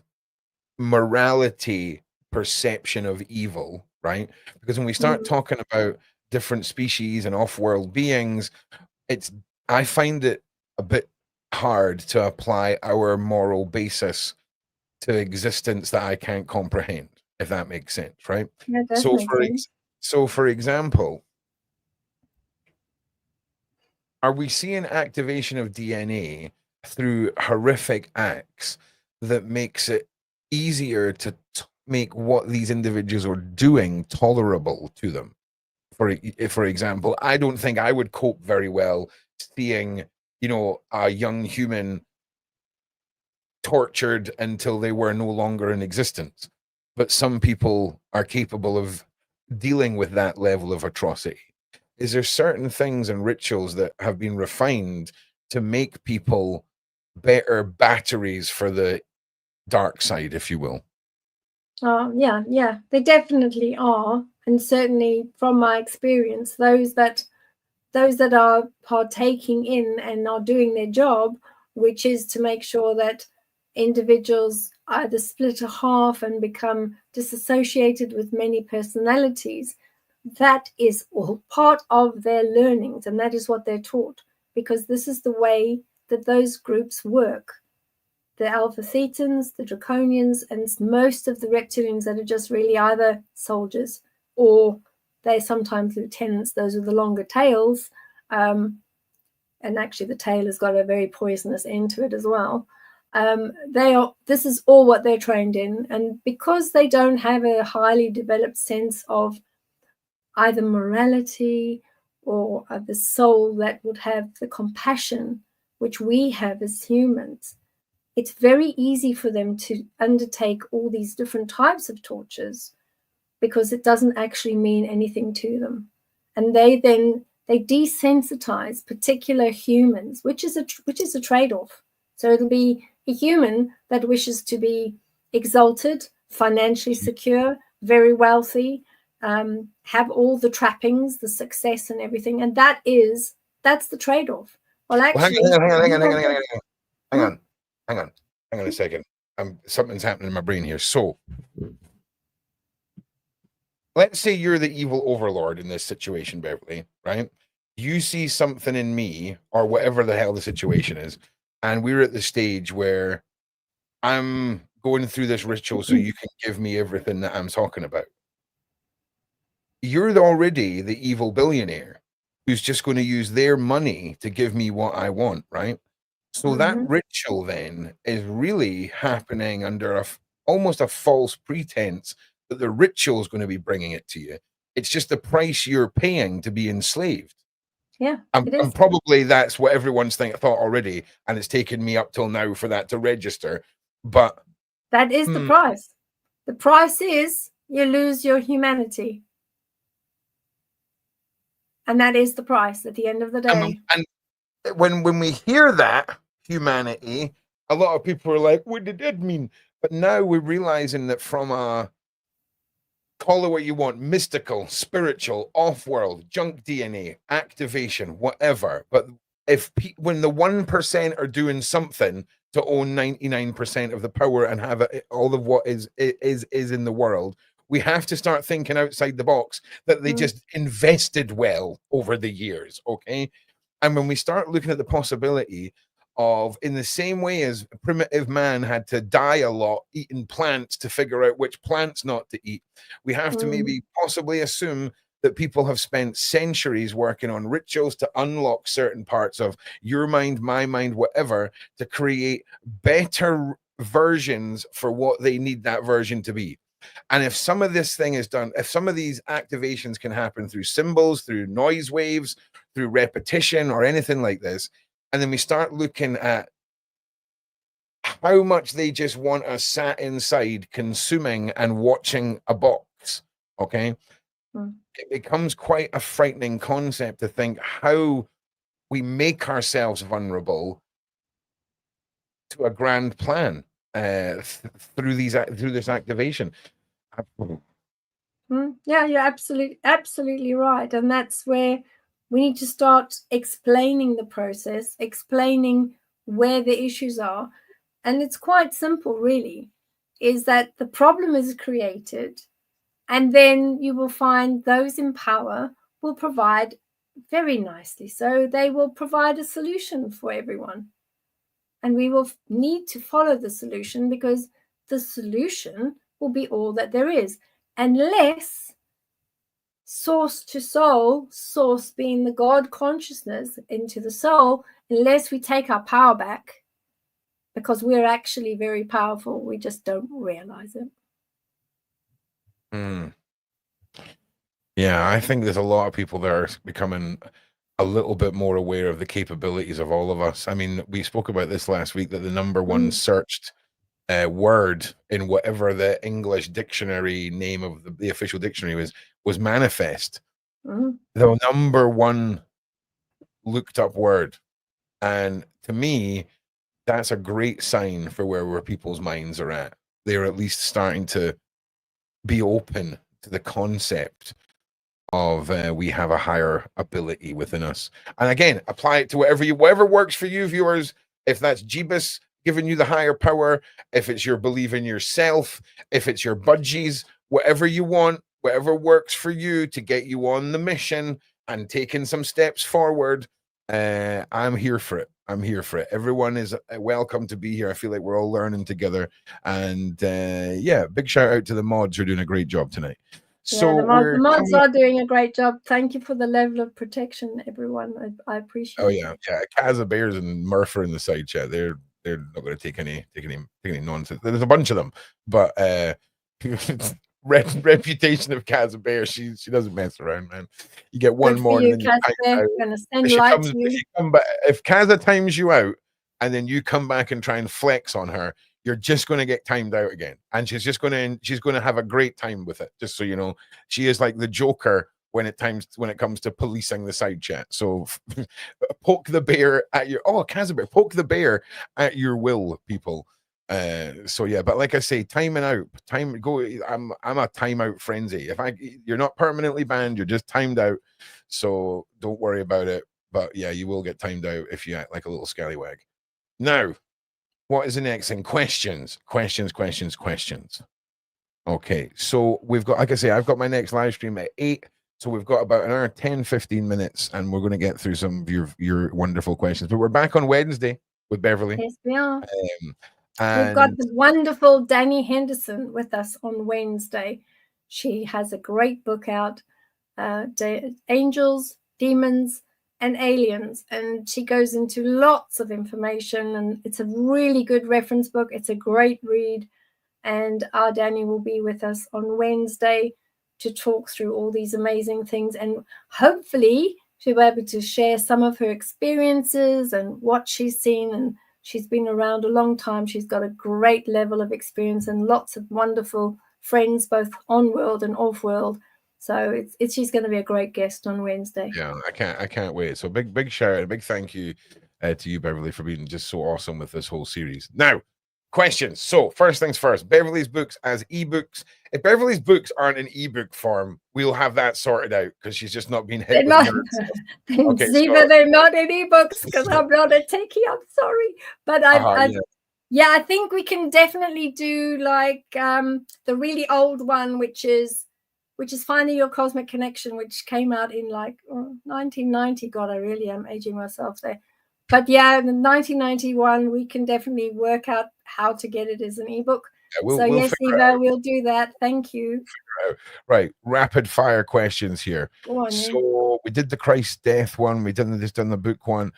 morality perception of evil, right? Because when we start talking about different species and off-world beings, I find it a bit hard to apply our moral basis to existence that I can't comprehend, if that makes sense, right? Yeah, that makes sense. So for example, are we seeing activation of DNA through horrific acts that makes it easier to make what these individuals are doing tolerable to them? For example, I don't think I would cope very well seeing, you know, a young human tortured until they were no longer in existence. But some people are capable of dealing with that level of atrocity. Is there certain things and rituals that have been refined to make people better batteries for the dark side, if you will? Yeah, they definitely are. And certainly from my experience, those that are partaking in and are doing their job, which is to make sure that individuals either split a half and become disassociated with many personalities, that is all part of their learnings, and that is what they're taught, because this is the way that those groups work. The Alpha Thetans, the Draconians, and most of the reptilians that are just really either soldiers or they're sometimes lieutenants, those with the longer tails, And actually the tail has got a very poisonous end to it as well. This is all what they're trained in, and because they don't have a highly developed sense of either morality or the soul that would have the compassion which we have as humans, it's very easy for them to undertake all these different types of tortures because it doesn't actually mean anything to them. And they desensitize particular humans, which is a trade-off. So it'll be a human that wishes to be exalted, financially secure, very wealthy, have all the trappings, the success and everything. And that's the trade-off. Well, actually, hang on a second. Something's happening in my brain here. So let's say you're the evil overlord in this situation, Beverli, right? You see something in me or whatever the hell the situation is, and we're at the stage where I'm going through this ritual so you can give me everything that I'm talking about. You're already the evil billionaire who's just going to use their money to give me what I want, right? So that ritual then is really happening under almost a false pretense that the ritual is going to be bringing it to you. It's just the price you're paying to be enslaved. Yeah, and probably that's what everyone's thought already, and it's taken me up till now for that to register. But that is the price. The price is you lose your humanity. And that is the price at the end of the day. And when we hear that, humanity, a lot of people are like, what did it mean? But now we're realizing that from a, call it what you want, mystical, spiritual, off-world, junk DNA, activation, whatever. But when the 1% are doing something to own 99% of the power and have all of what is in the world, we have to start thinking outside the box that they just invested well over the years, okay? And when we start looking at the possibility of, in the same way as primitive man had to die a lot eating plants to figure out which plants not to eat, we have to maybe possibly assume that people have spent centuries working on rituals to unlock certain parts of your mind, my mind, whatever, to create better versions for what they need that version to be. And if some of this thing is done, if some of these activations can happen through symbols, through noise waves, through repetition or anything like this, and then we start looking at how much they just want us sat inside consuming and watching a box, okay? It becomes quite a frightening concept to think how we make ourselves vulnerable to a grand plan through this activation. Yeah, you're absolutely right. And that's where we need to start explaining the process, explaining where the issues are. And it's quite simple, really, is that the problem is created, and then you will find those in power will provide very nicely. So they will provide a solution for everyone. And we will need to follow the solution, because the solution will be all that there is. Unless source to soul, source being the God consciousness into the soul, unless we take our power back, because we're actually very powerful, we just don't realize it. Yeah, I think there's a lot of people that are becoming a little bit more aware of the capabilities of all of us. I mean, we spoke about this last week, that the number one searched word in whatever the English dictionary name of the official dictionary was manifest. The number one looked up word. And to me, that's a great sign for where people's minds are at. They're at least starting to be open to the concept of we have a higher ability within us. And again, apply it to whatever works for you, viewers. If that's Jeebus giving you the higher power, if it's your belief in yourself, if it's your budgies, whatever you want, whatever works for you to get you on the mission and taking some steps forward, I'm here for it. I'm here for it. Everyone is welcome to be here. I feel like we're all learning together. And yeah, big shout out to the mods who are doing a great job tonight. So the mods are doing a great job. Thank you for the level of protection, everyone. I appreciate it. Oh yeah, Kazza Bears and Murph are in the side chat. They're not going to take any nonsense. There's a bunch of them, but reputation of Kazza Bear, she doesn't mess around, man. You get one Good more, for you, and then Kazza. Gonna send light to you. If Kazza times you out, and then you come back and try and flex on her, you're just going to get timed out again, and she's going to have a great time with it. Just so you know, she is like the Joker when it comes to policing the side chat. So poke the bear at your Kazza Bear, poke the bear at your will, people. So yeah, but like I say, I'm a timeout frenzy. You're not permanently banned, you're just timed out. So don't worry about it. But yeah, you will get timed out if you act like a little scallywag. Now, what is the next thing? Questions. Okay, so we've got, like I say, I've got my next live stream at 8. So we've got about an hour, 10, 15 minutes, and we're going to get through some of your wonderful questions. But we're back on Wednesday with Beverli. Yes, we are. And we've got the wonderful Danny Henderson with us on Wednesday. She has a great book out, Angels, Demons, and Aliens, and she goes into lots of information, and it's a really good reference book. It's a great read, and our Danny will be with us on Wednesday to talk through all these amazing things, and hopefully she'll be able to share some of her experiences and what she's seen. And she's been around a long time. She's got a great level of experience and lots of wonderful friends, both on world and off world. So she's going to be a great guest on Wednesday. Yeah, I can't wait. So big shout out, a big thank you to you, Beverli, for being just so awesome with this whole series. Now, questions. So first things first, Beverli's books as ebooks. If Beverli's books aren't in ebook form, we'll have that sorted out because she's just not been hit with nerds. Okay, Ziva, they're not in ebooks because I'm not a techie. I'm sorry, but I think we can definitely do like the really old one, which is Finding Your Cosmic Connection, which came out in like 1990. God, I really am aging myself there. But yeah, in 1991, we can definitely work out how to get it as an ebook. Yeah, yes, Eva, we'll do that. Thank you. Right, rapid fire questions here. Go on, so we did the Christ death one. We done the book one.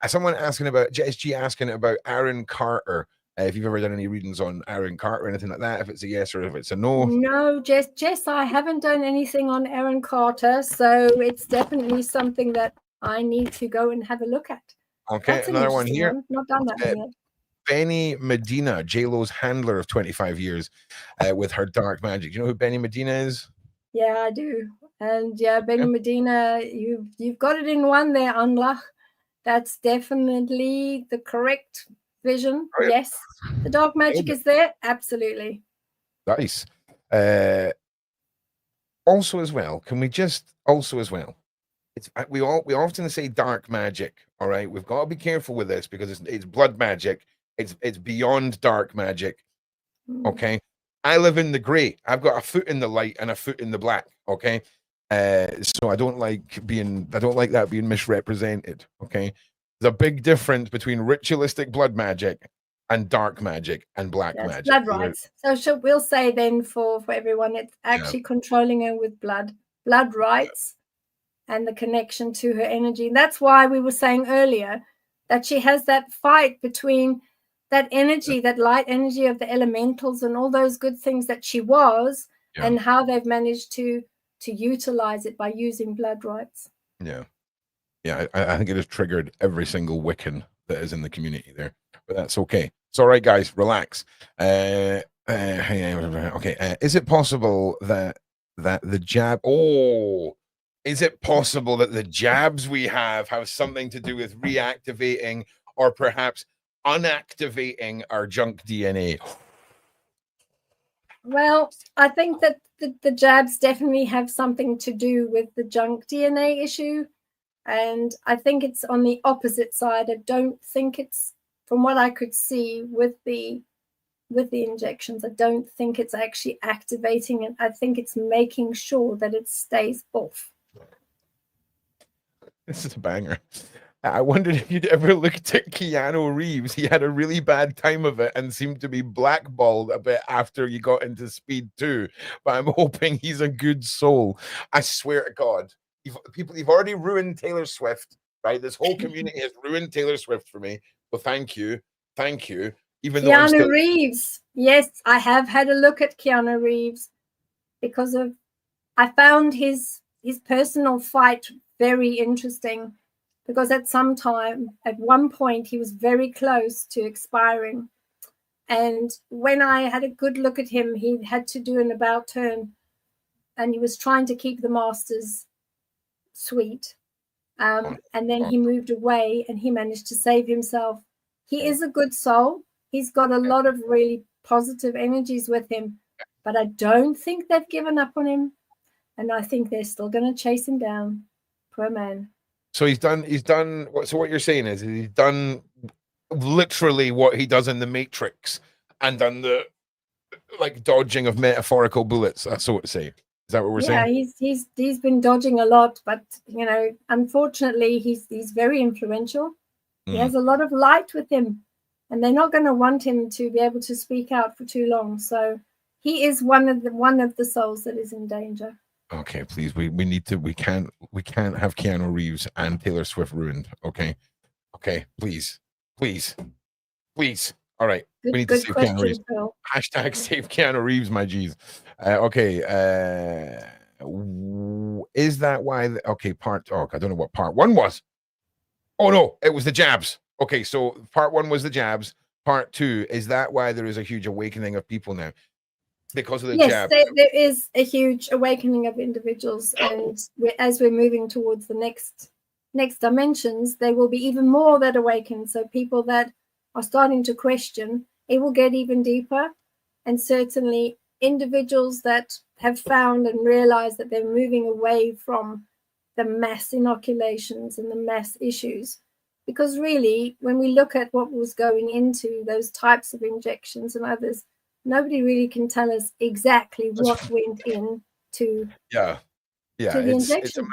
Someone asking about JSG asking about Aaron Carter. If you've ever done any readings on Aaron Carter or anything like that, if it's a yes or if it's a no. No, Jess, I haven't done anything on Aaron Carter, so it's definitely something that I need to go and have a look at. Okay, that's another one here. Not done that one yet. Benny Medina, J-Lo's handler of 25 years with her dark magic. Do you know who Benny Medina is? Yeah, I do. And yeah, Benny Medina, you've got it in one there, Anlach. That's definitely the correct vision. Oh, yeah. Yes, the dark magic is there. Absolutely. Nice. Also as well, we often say dark magic. All right, we've got to be careful with this because it's blood magic. It's beyond dark magic. Okay, I live in the gray. I've got a foot in the light and a foot in the black. Okay, so I don't like that being misrepresented. Okay, there's a big difference between ritualistic blood magic and dark magic and black magic. Blood rights. So we'll say then for everyone, it's actually controlling her with blood rights and the connection to her energy. And that's why we were saying earlier that she has that fight between that energy, that light energy of the elementals and all those good things that she was, and how they've managed to utilize it by using blood rights. Yeah. I think it has triggered every single Wiccan that is in the community there, but that's okay. It's all right, guys. Relax. Okay. Is it possible that the jab? Is it possible that the jabs we have something to do with reactivating or perhaps unactivating our junk DNA? Well, I think that the jabs definitely have something to do with the junk DNA issue. And I think it's on the opposite side. I don't think it's, from what I could see with the injections, I don't think it's actually activating it. I think it's making sure that it stays off. This is a banger. I wondered if you'd ever looked at Keanu Reeves. He had a really bad time of it and seemed to be blackballed a bit after you got into Speed 2. But I'm hoping he's a good soul. I swear to God, you've already ruined Taylor Swift, right? This whole community has ruined Taylor Swift for me. Well, thank you. Thank you. Even though I'm Keanu still Reeves. Yes, I have had a look at Keanu Reeves because I found his personal fight very interesting, because at one point he was very close to expiring, and when I had a good look at him, he had to do an about turn, and he was trying to keep the Masters sweet, and then he moved away and he managed to save himself. He is a good soul. He's got a lot of really positive energies with him, but I don't think they've given up on him. And I think they're still going to chase him down. Poor man. So he's done. So what you're saying is he's done literally what he does in the Matrix, and done the like dodging of metaphorical bullets. That's what to say. Is that what we're saying? Yeah, he's been dodging a lot, but unfortunately, he's very influential. He has a lot of light with him, and they're not going to want him to be able to speak out for too long. So he is one of the souls that is in danger. Okay, please. We can't have Keanu Reeves and Taylor Swift ruined. Okay, please. All right, we need to save Keanu Reeves. Phil. Hashtag save Keanu Reeves, my G's. Okay, is that why? Okay, I don't know what part 1 was. Oh no, it was the jabs. Okay, so part 1 was the jabs. Part 2, is that why there is a huge awakening of people now? Because of the jab. There is a huge awakening of individuals, and as we're moving towards the next dimensions, there will be even more that awaken. So people that are starting to question, it will get even deeper, and certainly individuals that have found and realized that they're moving away from the mass inoculations and the mass issues. Because really, when we look at what was going into those types of injections and others, nobody really can tell us exactly what went into the injection.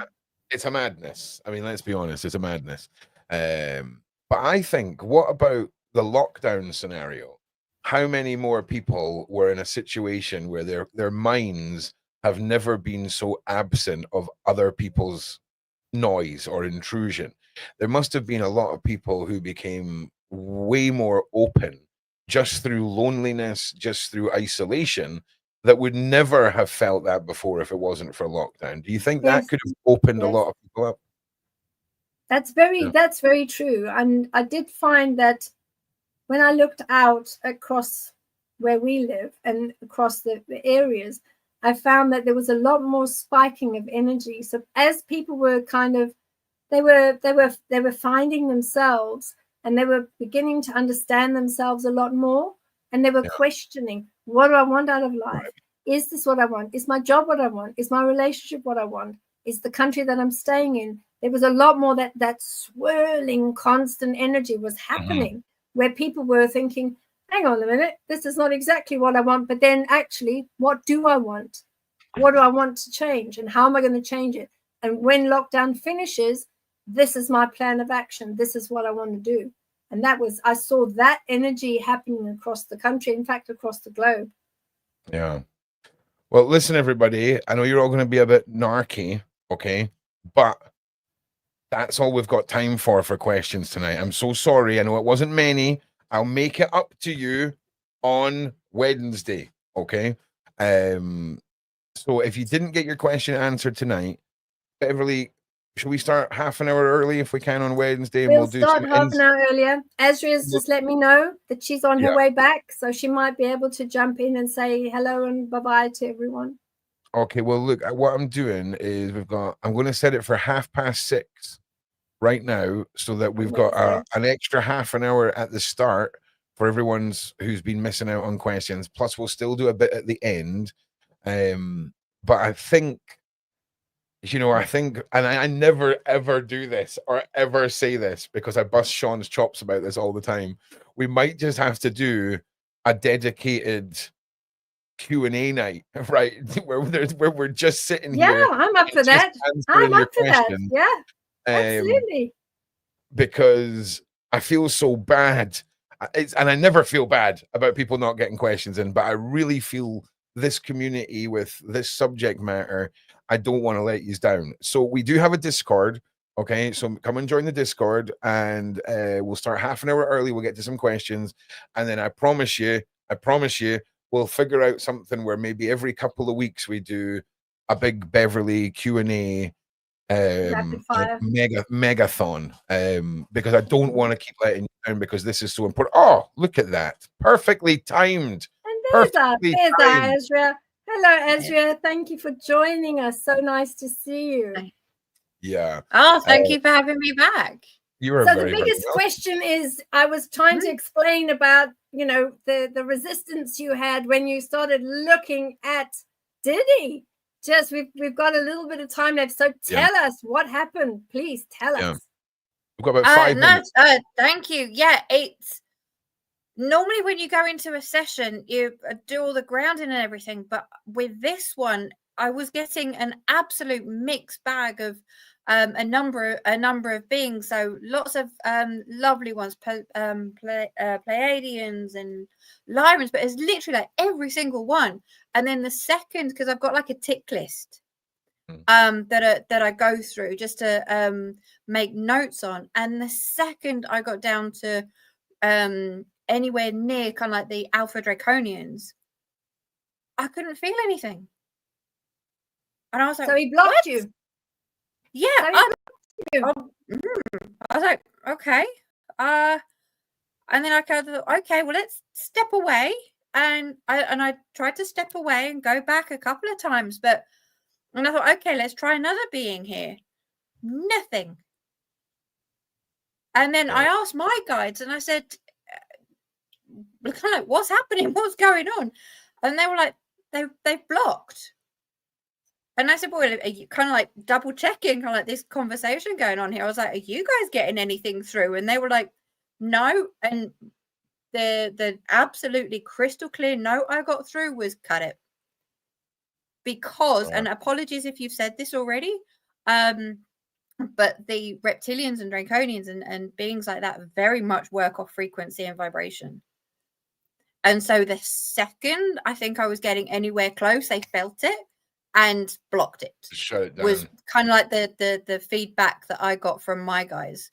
It's a madness. I mean, let's be honest, it's a madness. But I think, what about the lockdown scenario? How many more people were in a situation where their minds have never been so absent of other people's noise or intrusion? There must have been a lot of people who became way more open just through loneliness, just through isolation, that would never have felt that before if it wasn't for lockdown. Do you think that could have opened a lot of people up? That's very true. And I did find that when I looked out across where we live and across the areas, I found that there was a lot more spiking of energy. So as people were they were finding themselves, and they were beginning to understand themselves a lot more, and they were questioning, what do I want out of life? Is this what I want? Is my job what I want? Is my relationship what I want? Is the country that I'm staying in? There was a lot more that swirling constant energy was happening, where people were thinking, hang on a minute, this is not exactly what I want, but then actually, what do I want? What do I want to change, and how am I going to change it? And when lockdown finishes, this is my plan of action. This is what I want to do. And I saw that energy happening across the country, in fact, across the globe. Yeah. Well, listen, everybody, I know you're all going to be a bit narky, okay? But that's all we've got time for questions tonight. I'm so sorry. I know it wasn't many. I'll make it up to you on Wednesday, okay? So if you didn't get your question answered tonight, Beverli, should we start half an hour early if we can on Wednesday? We'll start half an hour earlier. Azria's just let me know that she's on her way back, so she might be able to jump in and say hello and bye-bye to everyone. Okay, well, look, what I'm doing is I'm going to set it for 6:30 right now, so that we've got an extra half an hour at the start for everyone who's been missing out on questions. Plus, we'll still do a bit at the end. But I think, and I never ever do this or ever say this because I bust Sean's chops about this all the time. We might just have to do a dedicated Q&A night, right? Where we're just sitting here. Yeah, I'm up for that. I'm up for that. Yeah, absolutely. because I feel so bad. And I never feel bad about people not getting questions in, but I really feel this community with this subject matter, I don't want to let you down. So we do have a Discord. Okay, so come and join the Discord, and we'll start half an hour early. We'll get to some questions, and then I promise you, we'll figure out something where maybe every couple of weeks we do a big Beverli Q&A, Rapid fire. megathon, because I don't want to keep letting you down, because this is so important. Oh, look at that, perfectly timed. And there's Azria. Hello, Azria. Thank you for joining us. So nice to see you. Yeah. Oh, thank you for having me back. You are so very, the biggest question is, I was trying to explain about, you know, the resistance you had when you started looking at Diddy. Just we've got a little bit of time left, so tell us what happened. Please tell us. We've got about 5 minutes. Thank you. Yeah, it's normally when you go into a session, you do all the grounding and everything, but with this one, I was getting an absolute mixed bag of a number of beings. So lots of lovely ones, Pleiadians and Lyrans, but it's literally like every single one. And then the second, because I've got like a tick list that I go through just to make notes on. And the second I got down to anywhere near kind of like the Alpha Draconians, I couldn't feel anything. And I was like, so he blocked you. Yeah, I was like, okay, and then I kind of thought, okay, well, let's step away, and I tried to step away and go back a couple of times, and I thought, okay, let's try another being here. Nothing. And then I asked my guides, and I said, kind of like, what's happening? What's going on? And they were like, they've blocked. And I said, well, are you kind of like double checking kind of like this conversation going on here? I was like, are you guys getting anything through? And they were like, no. And the absolutely crystal clear note I got through was cut it. Because, and apologies if you've said this already, but the reptilians and draconians and beings like that very much work off frequency and vibration. And so the second I think I was getting anywhere close, they felt it and blocked it. Shut it down. Was kind of like the feedback that I got from my guys.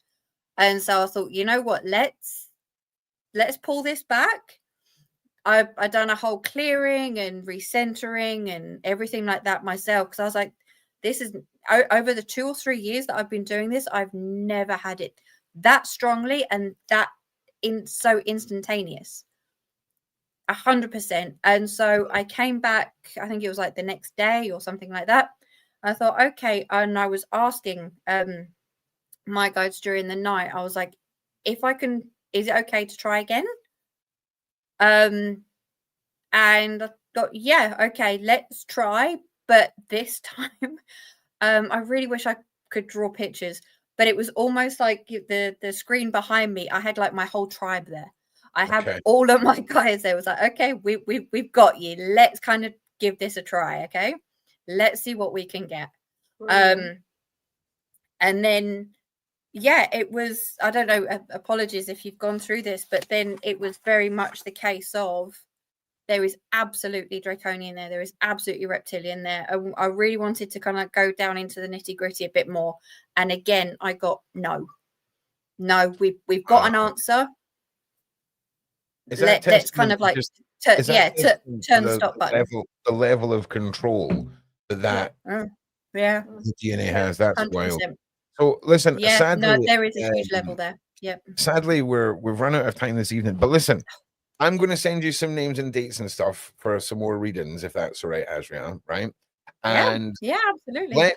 And so I thought, you know what, let's pull this back. I done a whole clearing and recentering and everything like that myself, because I was like, this is over the 2 or 3 years that I've been doing this, I've never had it that strongly and that so instantaneous. 100%. And so I came back, I think it was like the next day or something like that. I thought, okay, and I was asking my guides during the night, I was like, if I can, is it okay to try again? And I thought, yeah, okay, let's try. But this time, I really wish I could draw pictures, but it was almost like the screen behind me, I had like my whole tribe there. I have all of my guys there. Was like, okay, we've got you. Let's kind of give this a try. Okay, let's see what we can get. And then, yeah, it was, I don't know, apologies if you've gone through this, but then it was very much the case of there is absolutely Draconian there. There is absolutely Reptilian there. I really wanted to kind of go down into the nitty gritty a bit more. And again, I got no, we've got an answer. Let's kind of like turn the stop button. The level of control that the DNA has. That's 100%. wild. So listen, sadly, there is a huge level there. Yeah. Sadly, we've run out of time this evening. But listen, I'm going to send you some names and dates and stuff for some more readings, if that's all right, Azria. Right? And yeah, absolutely.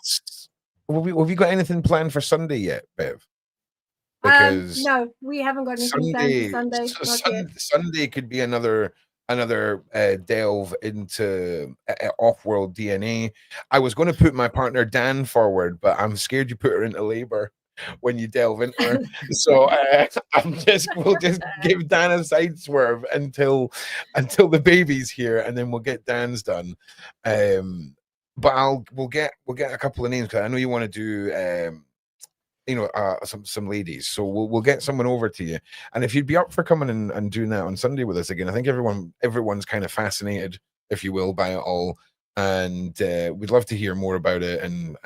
Have you got anything planned for Sunday yet, Bev? Because no, we haven't got anything planned for Sunday. Sunday could be another delve into off-world DNA. I was going to put my partner Dan forward, but I'm scared you put her into labor when you delve into her. So we'll just give Dan a side swerve until the baby's here, and then we'll get Dan's done. But we'll get a couple of names, because I know you want to do some ladies. So we'll get someone over to you. And if you'd be up for coming and doing that on Sunday with us again, I think everyone's kind of fascinated, if you will, by it all. And we'd love to hear more about it. And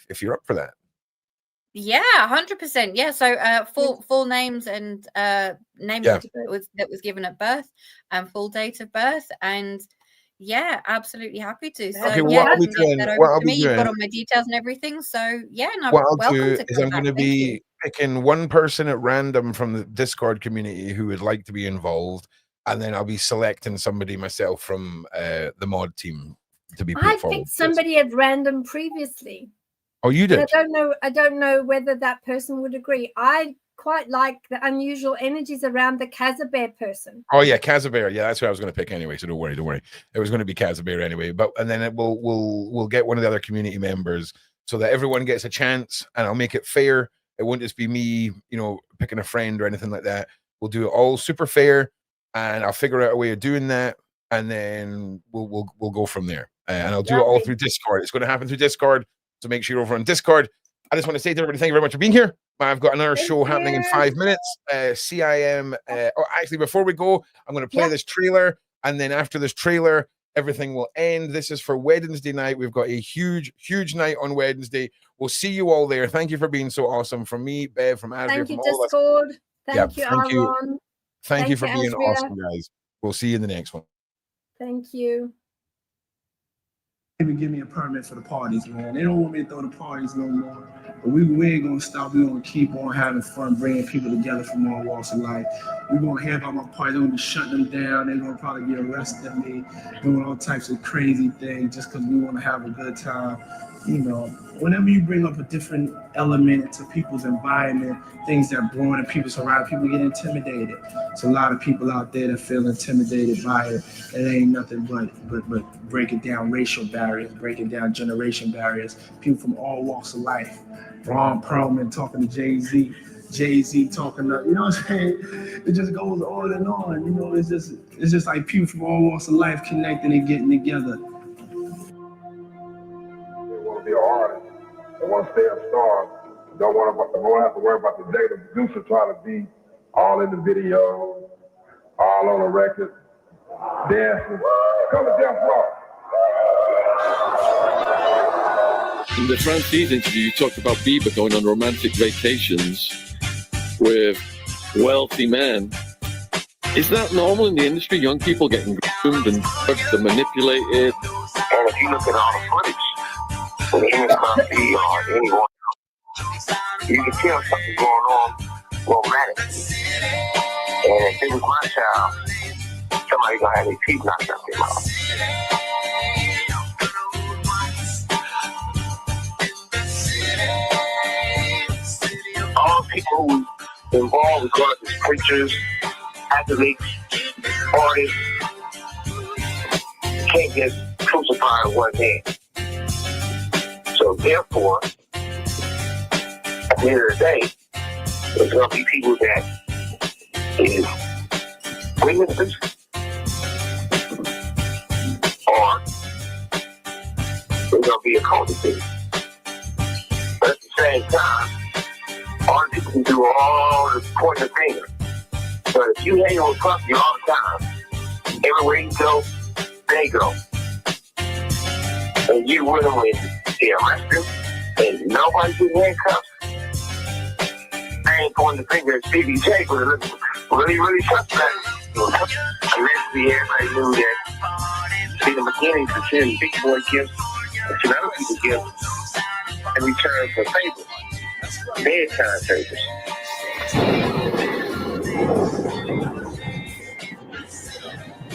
if you're up for that. Yeah, 100%. Yeah. So full names and name that was given at birth and full date of birth. And yeah, absolutely happy to. So okay, well, yeah, what I'll be doing, You've got all my details and everything. So yeah, no, what I'll welcome do to is come I'm going to be picking one person at random from the Discord community who would like to be involved, and then I'll be selecting somebody myself from the mod team to be put I forward. picked somebody at random previously. Oh, you did? I don't know whether that person would agree. I quite like the unusual energies around the Cazabear person. Oh yeah, Cazabear. Yeah, that's who I was going to pick anyway. So don't worry. It was going to be Cazabear anyway. And then we'll get one of the other community members so that everyone gets a chance, and I'll make it fair. It won't just be me, picking a friend or anything like that. We'll do it all super fair, and I'll figure out a way of doing that, and then we'll go from there. And I'll do it all through Discord. It's going to happen through Discord. So make sure you're over on Discord. I just want to say to everybody, thank you very much for being here. I've got another show happening in 5 minutes. CIM. Actually, before we go, I'm going to play this trailer. And then after this trailer, everything will end. This is for Wednesday night. We've got a huge, huge night on Wednesday. We'll see you all there. Thank you for being so awesome. From me, Bev, from Azria. Thank you, Discord. Thank you, thank you. Aaron. Thank you for being awesome, guys. We'll see you in the next one. Thank you. Even give me a permit for the parties, man. They don't want me to throw the parties no more. But we ain't gonna stop. We're gonna keep on having fun, bringing people together from all walks of life. We're gonna hear about my party. They're gonna be shutting them down. They're gonna probably get arrested me, doing all types of crazy things just because we want to have a good time. Whenever you bring up a different element to people's environment, things that broaden people's horizon, people get intimidated. It's a lot of people out there that feel intimidated by it. It ain't nothing but breaking down racial barriers, breaking down generation barriers. People from all walks of life. Ron Perlman talking to Jay-Z talking to, you know what I'm saying? It just goes on and on. It's just like people from all walks of life connecting and getting together. Be an artist. They want to stay a star. Don't have to worry about the day the producer trying to be all in the video, all on the record, dancing. Come to Death Row. In the Francis interview, you talked about Bieber going on romantic vacations with wealthy men. Is that normal in the industry? Young people getting groomed and drugged and manipulated? And if you look at all the footage, when him and Buffy or anyone else, you can tell something going on romantic. And if it was my child, somebody's gonna have their teeth knocked out their mouth. All people who involved, regardless of preachers, athletes, artists, can't get crucified in one hand. So therefore, at the end of the day, there's going to be people that is bringing this, or there's going to be a culture. But at the same time, all people can do all the pointing the finger. But if you hang on Puffy all the time, everywhere you go, they go. And you with them when they arrest him, and nobody's in handcuffs. I ain't pointing the finger at CBJ, but it looks really suspect. Eventually, everybody knew that see the beginnings of sending big boy gifts and some other people gifts in return for favors, bedtime favors.